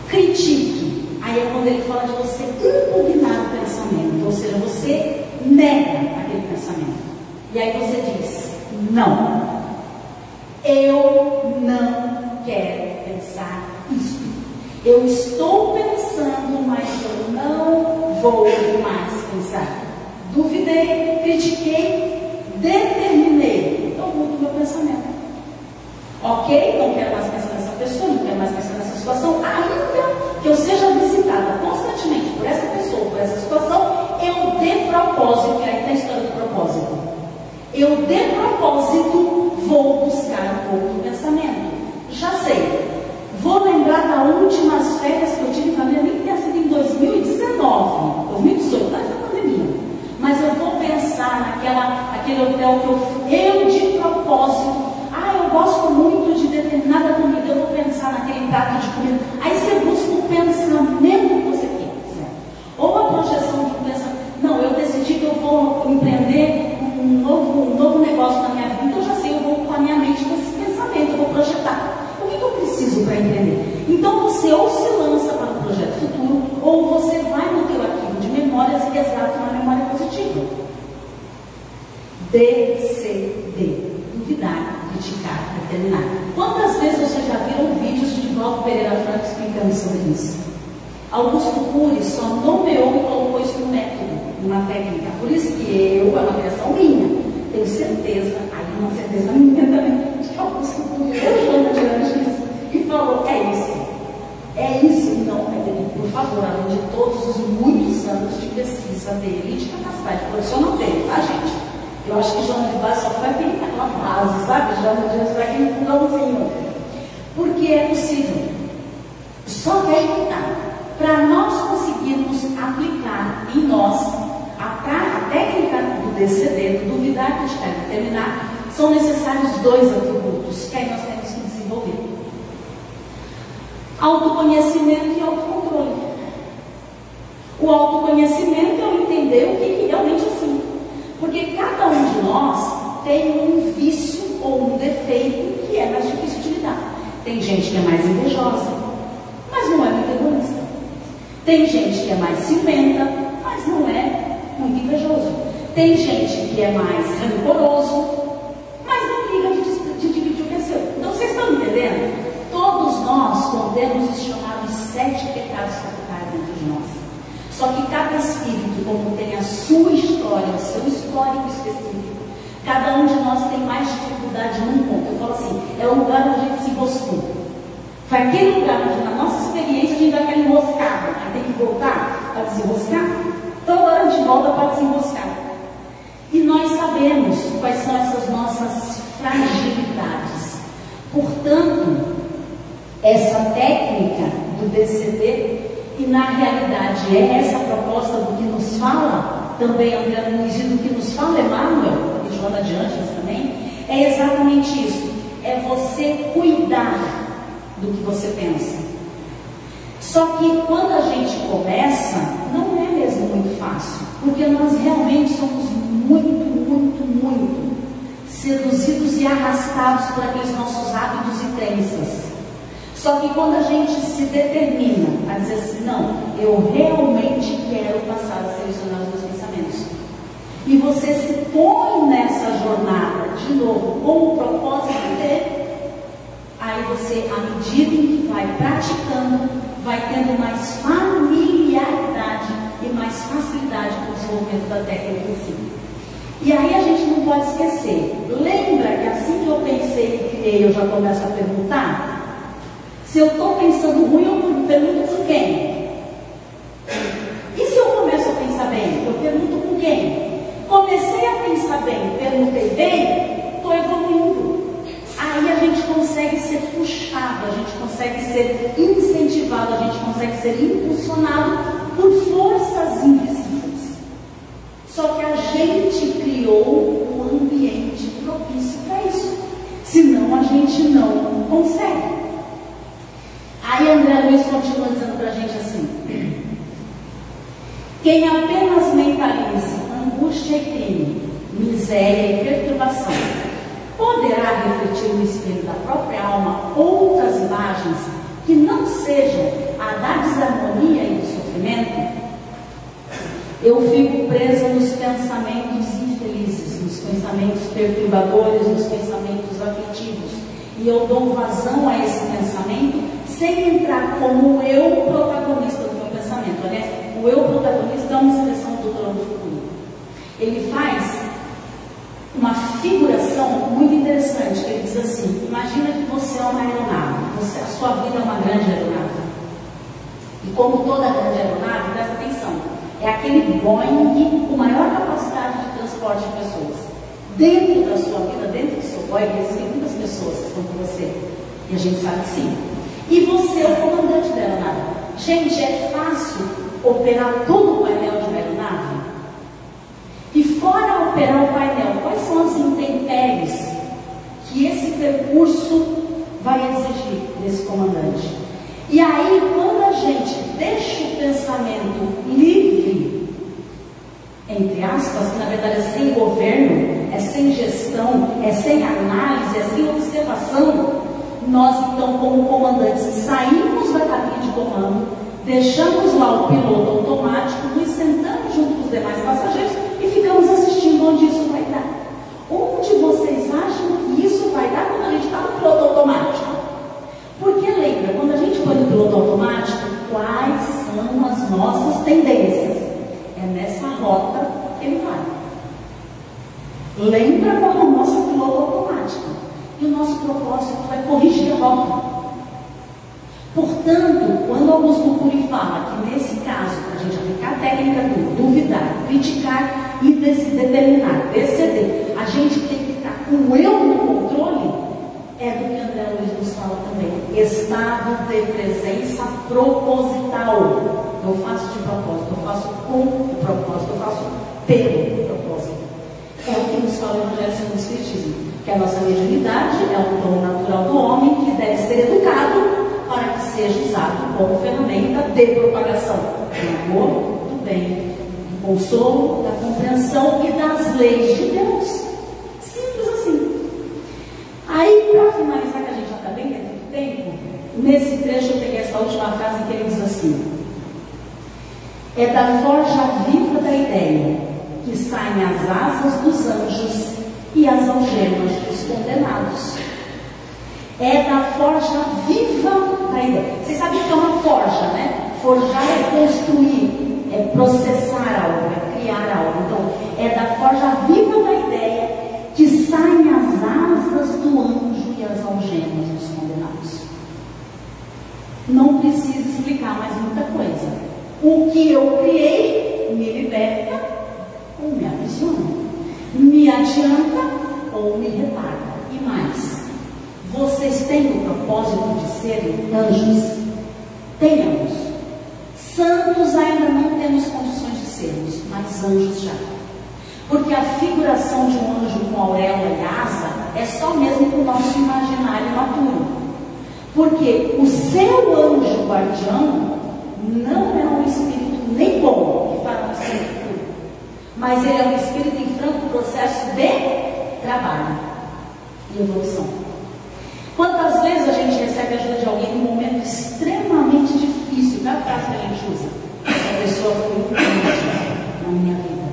Critique. Aí é quando ele fala de você impugnar o pensamento, ou seja, você nega aquele pensamento. E aí você diz, não, eu não quero pensar isso. Eu estou pensando, mas eu não vou mais pensar. Duvidei, critiquei, determinei. Eu mudo meu pensamento. Ok? Não quero mais pensar nessa pessoa, não quero mais pensar nessa situação. Ainda que eu seja visitada constantemente por essa pessoa, por essa situação, eu de propósito, que aí está a história do propósito. Eu, de propósito, vou buscar um outro pensamento. Já sei. Vou lembrar das últimas férias que eu tive, também nem ter sido em 2019, 2018, antes da pandemia. Mas eu vou pensar naquele hotel que eu de propósito, eu gosto muito de determinada comida, eu vou pensar naquele prato de comida. Aí você busca o pensamento que você quer. Ou a projeção de um pensamento. Não, eu decidi que eu vou empreender um novo negócio na minha vida, então eu já sei, eu vou com a minha mente com esse pensamento, eu vou projetar. O que eu preciso para empreender? Então você ou se lança para um projeto futuro, ou você vai no teu arquivo de memórias e resgata uma memória positiva. DCD. Duvidar, criticar, determinar. Quantas vezes vocês já viram vídeos de Divaldo Pereira Franco explicando sobre isso? Augusto Cury só nomeou e colocou isso no método, numa técnica. Por isso que é uma criação minha. Tenho certeza, aí uma certeza minha também, de que Augusto Cury leu diante disso e falou, é isso. É isso, então, por favor, além de todos os muitos anos de pesquisa dele e de capacidade profissional dele, tá, gente? Eu acho que Joana de Base só foi aquela base, sabe? Joana de Base foi aquele fundãozinho. Porque é possível. Só que aí para nós conseguirmos aplicar em nós a técnica DCD, do duvidar, criticar e determinar, são necessários dois atributos que aí nós temos que desenvolver: autoconhecimento e autocontrole. O autoconhecimento é eu entender o que realmente é assim, porque cada um de nós tem um vício ou um defeito que é mais difícil de lidar. Tem gente que é mais invejosa, mas não é muito egoísta. Tem gente que é mais ciumenta, mas não é muito invejoso. Tem gente que é mais rancoroso, mas não liga de dividir o que é seu. Então vocês estão entendendo? Todos nós contemos os chamados 7 pecados capitais dentro de nós. Só que cada espírito, como tem a sua história, o seu histórico específico, cada um de nós tem mais dificuldade num ponto. Eu falo assim, é o lugar onde a gente se enroscou. Foi aquele lugar onde, na nossa experiência, a gente dá aquela enroscada, aí tem que voltar para desenroscar. Toda hora a gente volta para desenroscar. E nós sabemos quais são essas nossas fragilidades. Portanto, essa técnica do DCD, e na realidade é essa a proposta do que nos fala também André Luiz e do que nos fala Emmanuel e Joana de Ângeles também, é exatamente isso: é você cuidar do que você pensa. Só que quando a gente começa, não é mesmo muito fácil, porque nós realmente somos muito seduzidos e arrastados por aqueles nossos hábitos e crenças. Só que quando a gente se determina a dizer assim, não, eu realmente quero passar a selecionar os meus pensamentos, e você se põe nessa jornada de novo com o propósito de, aí você, à medida em que vai praticando, vai tendo mais familiaridade e mais facilidade com o desenvolvimento da técnica em si. E aí a gente não pode esquecer, lembra que assim que eu pensei e criei, eu já começo a perguntar? Se eu estou pensando ruim, eu pergunto por quem? E se eu começo a pensar bem, eu pergunto com quem? Comecei a pensar bem, perguntei bem, estou evoluindo. Aí a gente consegue ser puxado, a gente consegue ser incentivado, a gente consegue ser impulsionado por forças invisíveis. Só que a gente criou um ambiente propício para isso. Senão a gente não consegue. Aí André Luiz continua dizendo para a gente assim: quem apenas mentaliza angústia e crime, miséria e perturbação, poderá refletir no espelho da própria alma outras imagens que não sejam a da desarmonia e do sofrimento? Eu fico presa nos pensamentos infelizes, nos pensamentos perturbadores, nos pensamentos afetivos, e eu dou vazão a esse pensamento sem entrar como eu protagonista do meu pensamento. Aliás, o eu protagonista é uma expressão do Dr. Augusto Cury. Ele faz uma figuração muito interessante, que ele diz assim: imagina que você é uma aeronave, a sua vida é uma grande aeronave. E como toda grande aeronave, presta atenção, é aquele Boeing com maior capacidade de transporte de pessoas. Dentro da sua vida, dentro do seu Boeing, existem muitas pessoas que estão com você. E a gente sabe que sim. E você é o comandante da aeronave. Gente, é fácil operar todo o painel de uma aeronave? E fora operar o painel, quais são as intempéries que esse percurso vai exigir desse comandante? E aí, quando a gente deixa o pensamento livre, entre aspas, que na verdade é sem governo, é sem gestão, é sem análise, é sem observação, nós então, como comandantes, saímos da cabine de comando, deixamos lá o piloto automático, nos sentamos junto com os demais passageiros e ficamos assistindo onde isso vai dar. Onde vocês acham que isso vai dar quando a gente está no piloto automático? Porque lembra, quando a gente põe no piloto automático, quais são as nossas tendências? É nessa rota que ele vai. Lembra qual é o nosso piloto automático? E o nosso propósito vai corrigir a rota. Portanto, quando Augusto Cury fala que nesse caso, para a gente aplicar a técnica do duvidar, criticar e determinar, decidir, a gente tem que ficar com o eu no controle, é do que André Luiz nos fala também. Estado de presença proposital. Eu faço de propósito, eu faço com o propósito, eu faço pelo propósito. fala o Evangelho segundo o Espiritismo, que a nossa mediunidade é um dom natural do homem que deve ser educado para que seja usado como ferramenta de propagação do amor, do bem, do consolo, da compreensão e das leis de Deus. Simples assim. Aí, para finalizar, que a gente já está bem dentro do tempo, nesse trecho eu peguei essa última frase que ele diz assim: é da forja viva da ideia que saem as asas dos anjos e as algemas dos condenados. É da forja viva da ideia. Vocês sabem que é uma forja, né? Forjar é construir, é processar algo, é criar algo. Então, é da forja viva da ideia que saem as asas do anjo e as algemas dos condenados. Não preciso explicar mais muita coisa. O que eu criei me liberta ou me aprisiona, me adianta ou me retarda. E mais, vocês têm o propósito de serem anjos? Tenhamos. Santos ainda não temos condições de sermos, mas anjos já. Porque a figuração de um anjo com auréola e asa é só mesmo para o nosso imaginário maturo. Porque o seu anjo guardião não é um espírito nem bom, que fará um espírito puro, mas ele é um espírito em franco processo de trabalho e evolução. Quantas vezes a gente recebe ajuda de alguém num momento extremamente difícil? Qual é a frase que a gente usa? Essa pessoa foi importante na minha vida.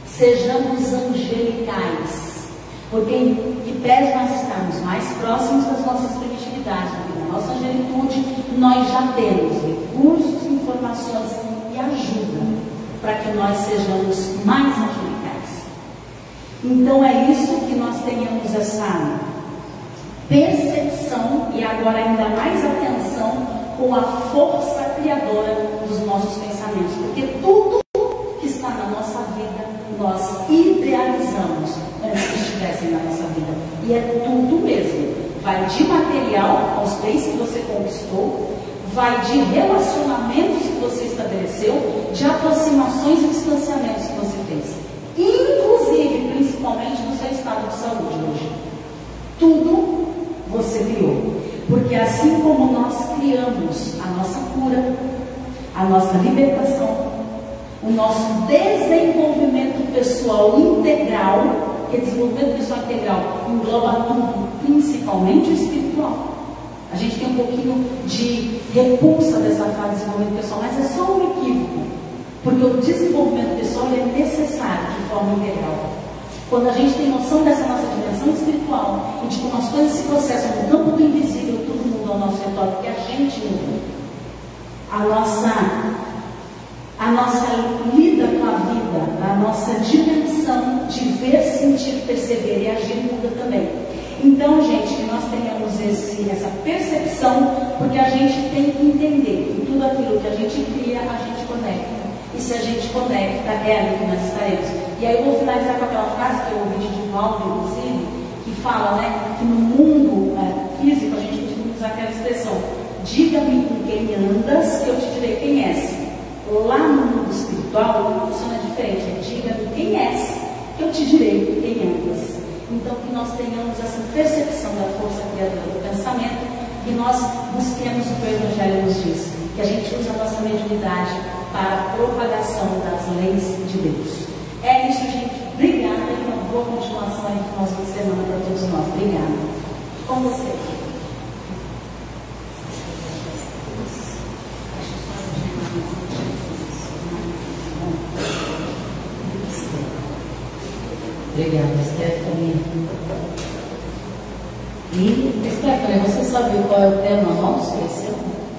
Sejamos angelicais, porque em que pés nós estamos mais próximos das nossas primitividades, porque na nossa angelitude nós já temos recursos, informações e ajuda para que nós sejamos mais angelicais. Então é isso que nós tenhamos essa percepção e agora ainda mais atenção com a força criadora dos nossos pensamentos, porque tudo que está na nossa vida nós idealizamos antes que estivessem na nossa vida, e é tudo mesmo. Vai de material aos bens que você conquistou, vai de relacionamentos que você estabeleceu, de aproximações e distanciamentos que você fez, inclusive, principalmente no seu estado de saúde hoje. Tudo você criou, porque assim como nós criamos a nossa cura, a nossa libertação, o nosso desenvolvimento pessoal integral, porque desenvolvimento pessoal integral engloba tudo, principalmente o espiritual. A gente tem um pouquinho de repulsa dessa fase de desenvolvimento pessoal, mas é só um equívoco, porque o desenvolvimento pessoal é necessário de forma integral. Quando a gente tem noção dessa nossa dimensão espiritual e de como as coisas se processam no campo do invisível, tudo muda ao nosso redor, porque a gente muda. A nossa lida com a vida, a nossa dimensão de ver, sentir, perceber e agir muda também. Então, gente, que nós tenhamos essa percepção, porque a gente tem que entender que tudo aquilo que a gente cria, a gente conecta. E se a gente conecta, é ali que nós estaremos. E aí eu vou finalizar com aquela frase que eu ouvi de Divaldo, inclusive, que fala, né, que no mundo físico a gente costuma usar aquela expressão: diga-me com quem andas, que eu te direi quem és. Lá no mundo espiritual funciona diferente, é diga-me quem és, que eu te direi quem andas. Então que nós tenhamos essa percepção da força criadora do pensamento, que nós busquemos o que o Evangelho nos diz, que a gente use a nossa mediunidade para a propagação das leis de Deus. É isso, gente. Obrigada e uma boa continuação aí no final de semana para todos nós. Obrigada. Com você. Obrigada, Stephanie. E, Stephanie, você sabe qual é o tema nosso?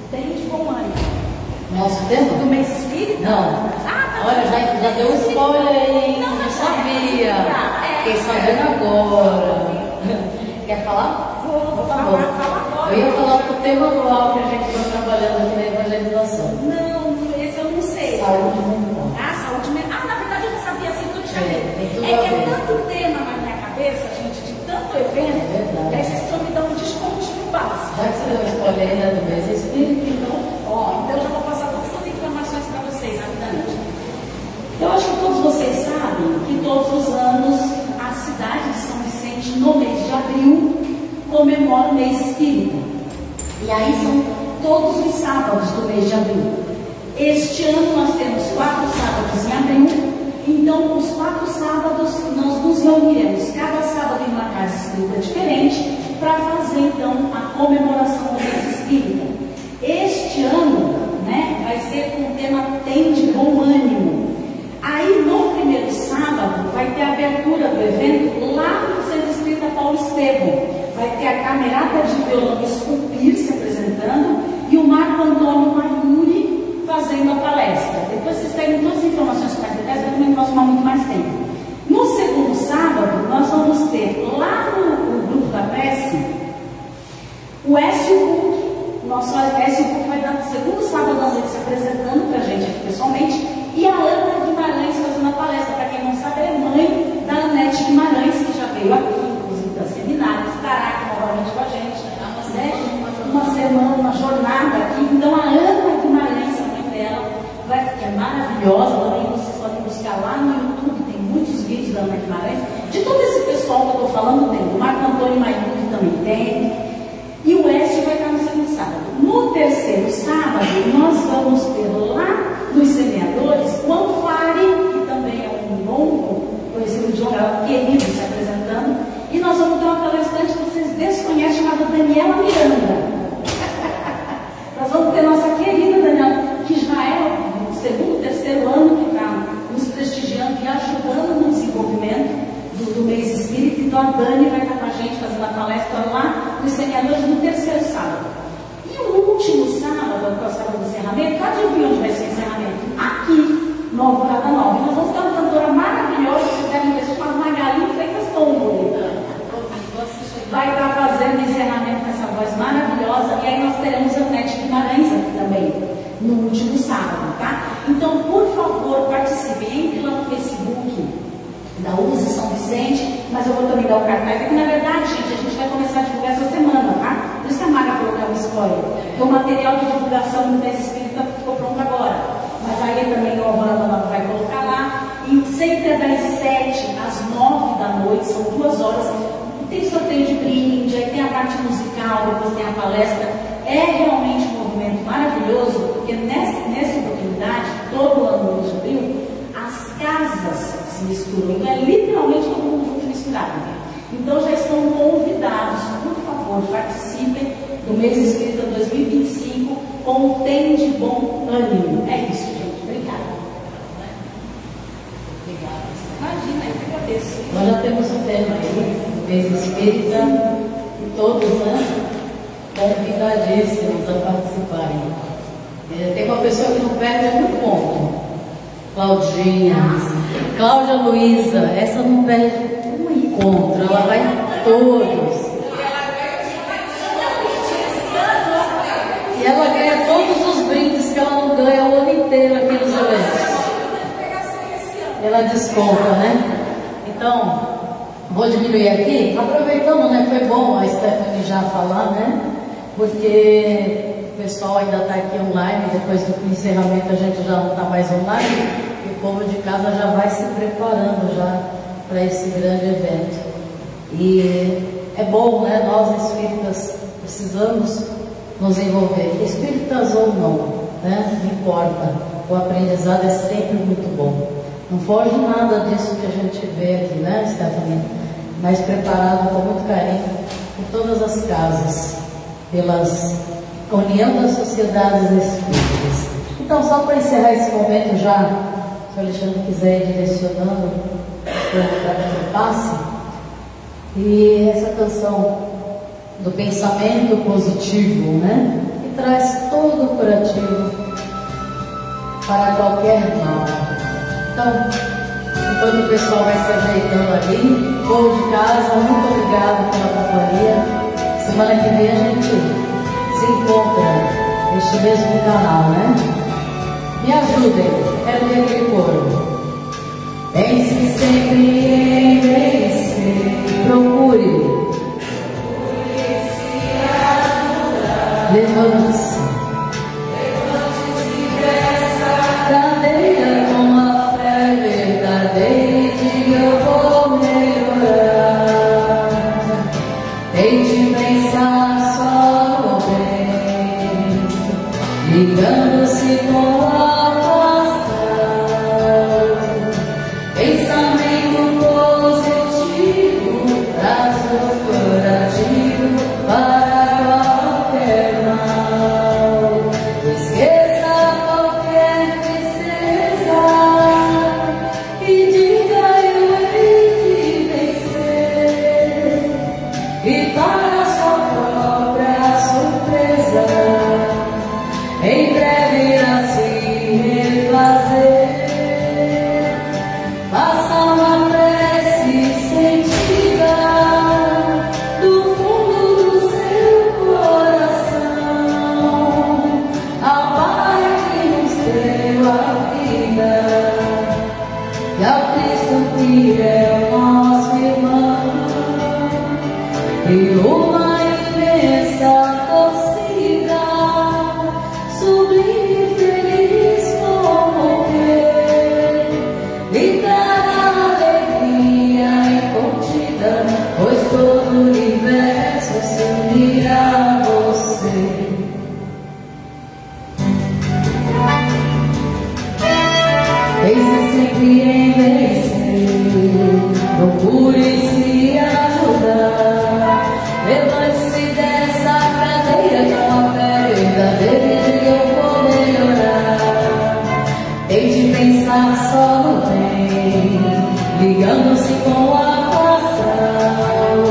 Tem de romântico. Nosso tema? Do mês espírita? Não. Olha, já deu um spoiler aí. Não sabia. Fiquei sabendo agora. Quer falar? Vou falar agora. Eu ia falar do tema anual que a gente está trabalhando aqui na evangelização. Não, esse eu não sei. Saúde mental. Saúde mental. Na verdade eu não sabia assim tudo de cabeça. É que é tanto tema na minha cabeça, gente, de tanto evento, que aí vocês precisam me dar um descontinho básico. Já que você deu spoiler ainda do mês espírita, então, então eu já vou passar todas as informações para vocês rapidamente. Eu acho que todos vocês sabem que todos os anos as comemora o mês espírita. E aí são todos os sábados do mês de abril. Este ano nós temos 4 sábados em abril. Então, os 4 sábados nós nos reuniremos, cada sábado em uma casa espírita diferente, para fazer então a comemoração do mês espírita. Este ano, né, vai ser com o tema Tem de Bom Ânimo. Aí no primeiro sábado vai ter a abertura do evento lá no Centro Espírita Paulo Estevam. Vai ter a Camerata de Violão Esculpir se apresentando e o Marco Antônio Maiuri fazendo a palestra. Depois vocês pegam todas as informações com mais detalhes, eu também não posso tomar muito mais tempo. No segundo sábado, nós vamos ter lá no grupo da prece o Écio Huck. Nosso Écio Huck vai dar no segundo sábado à noite se apresentando para a gente aqui pessoalmente. E a Ana Guimarães fazendo a palestra. Para quem não sabe, é mãe da Anete Guimarães, que já veio aqui, inclusive para seminário, estará aqui novamente com a gente. Uma semana, uma jornada aqui. Então a Ana Guimarães, a mãe dela, que é maravilhosa. Também vocês podem buscar lá no YouTube, tem muitos vídeos da Ana Guimarães. De todo esse pessoal que eu estou falando, tem. O Marco Antônio Maiuri também tem. E o Écio vai estar no segundo sábado. No terceiro sábado, nós vamos ter lá nos semeadores o Anfari, que também é um bom conhecido de um querido se apresentando. E nós vamos ter uma palestrante que vocês desconhecem, chamada Daniela Miranda. Nós vamos ter nossa querida Daniela, que já é o segundo, terceiro ano que está nos prestigiando e ajudando no desenvolvimento do mês espírita. Então a Dani vai estar com a gente fazendo a palestra lá nos semeadores no terceiro sábado. E o último sábado, que é o sábado do encerramento, adivinha onde vai ser o encerramento? Aqui, no Alvorada Nova. E nós vamos ter uma cantora maravilhosa, que vocês devem ver, chamada Magali Freitas Tomboli. Vai estar fazendo o encerramento com essa voz maravilhosa. E aí nós teremos a Anete Guimarães aqui também, no último sábado, tá? Então, por favor, participe. Entre lá no Facebook da USE São Vicente, mas eu vou também dar o cartaz, porque na verdade, gente, a gente vai começar a divulgar essa semana, tá? Por isso que a Maga falou que é um spoiler, porque o material de divulgação do mês espírita ficou pronto agora, mas aí também o Alvorada Nova vai colocar lá, e sempre é das 7 às 9 da noite, são 2 horas, e tem sorteio de brinde, aí tem a parte musical, depois tem a palestra. É realmente um movimento maravilhoso, porque nessa oportunidade, todo ano no mês de abril, as casas se misturam, então é literalmente todo mundo junto misturado. Então já estão convidados, por favor, participem do mês espírita 2025 com o Tem de Bom Ânimo. É isso, gente. Obrigada. Obrigada. Imagina, eu que agradeço. Nós já temos um tema aí, o mês espírita, e todos, né, convidadíssimos a participarem. Tem uma pessoa que não perde um ponto. Claudinha, Cláudia Luísa, essa não perde um encontro, ela vai em todos. E ela ganha todos os brindes que ela não ganha o ano inteiro aqui nos eventos. Ela desconta, né? Então, vou diminuir aqui, aproveitando, né? Foi bom a Stephanie já falar, né? Porque o pessoal ainda está aqui online, depois do encerramento a gente já não está mais online, e o povo de casa já vai se preparando já para esse grande evento. E é bom, né? Nós espíritas precisamos nos envolver, espíritas ou não, né? Não importa, o aprendizado é sempre muito bom. Não foge nada disso que a gente vê aqui, né, Stephanie? Mas preparado com muito carinho por todas as casas, pelas União das Sociedades Espíritas. Então, só para encerrar esse momento já, se o Alexandre quiser ir direcionando para que eu passe, e essa canção do pensamento positivo, né? Que traz todo o curativo para qualquer mal. Então, enquanto o pessoal vai se ajeitando ali, povo de casa, muito obrigado pela companhia. Semana que vem a gente se encontra neste mesmo canal, né? Me ajudem, quero ver aquele coro. Pense sempre em vencer, procure. Levante-se verdadeira, com a fé verdadeira, e diga eu vou melhorar. Tente pensar pois todo o universo se unirá a você. Pense sempre em vencer, procure se ajudar. Levante-se dessa cadeia de uma fé verdadeira e eu vou melhorar. Tente pensar só no bem, ligando-se com a astral.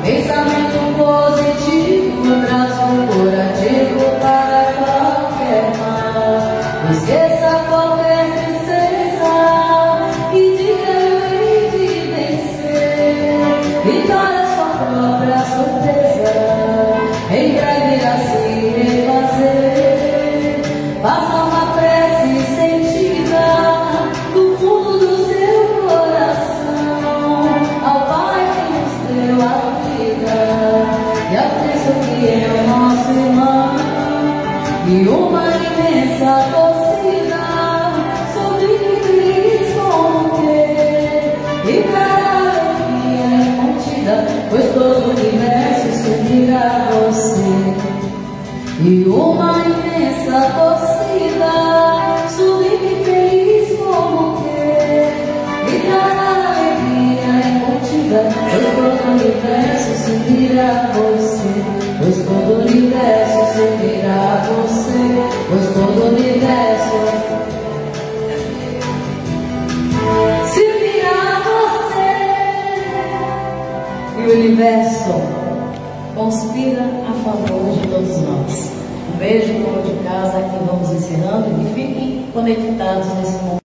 Pensamento positivo traz um curativo para qualquer mal. Esqueça qualquer tristeza e diga eu hei de vencer. Vitória sua própria surpresa, em breve irá se refazer. Faça uma prece sentida do fundo do seu coração ao Pai que nos deu a vida e ao Cristo que é o nosso irmão. E uma imensa torcida sorri feliz como quer e para a alegria contida, pois todo o universo se unirá a você. E uma imensa torcida sorri feliz como quer e para a alegria contida, pois todo o universo se unirá a você. Pois todo o universo se unirá a você. Pois todo o universo se unirá a você. E o universo conspira a favor de todos nós. Um beijo, povo de casa, aqui vamos encerrando e fiquem conectados nesse momento.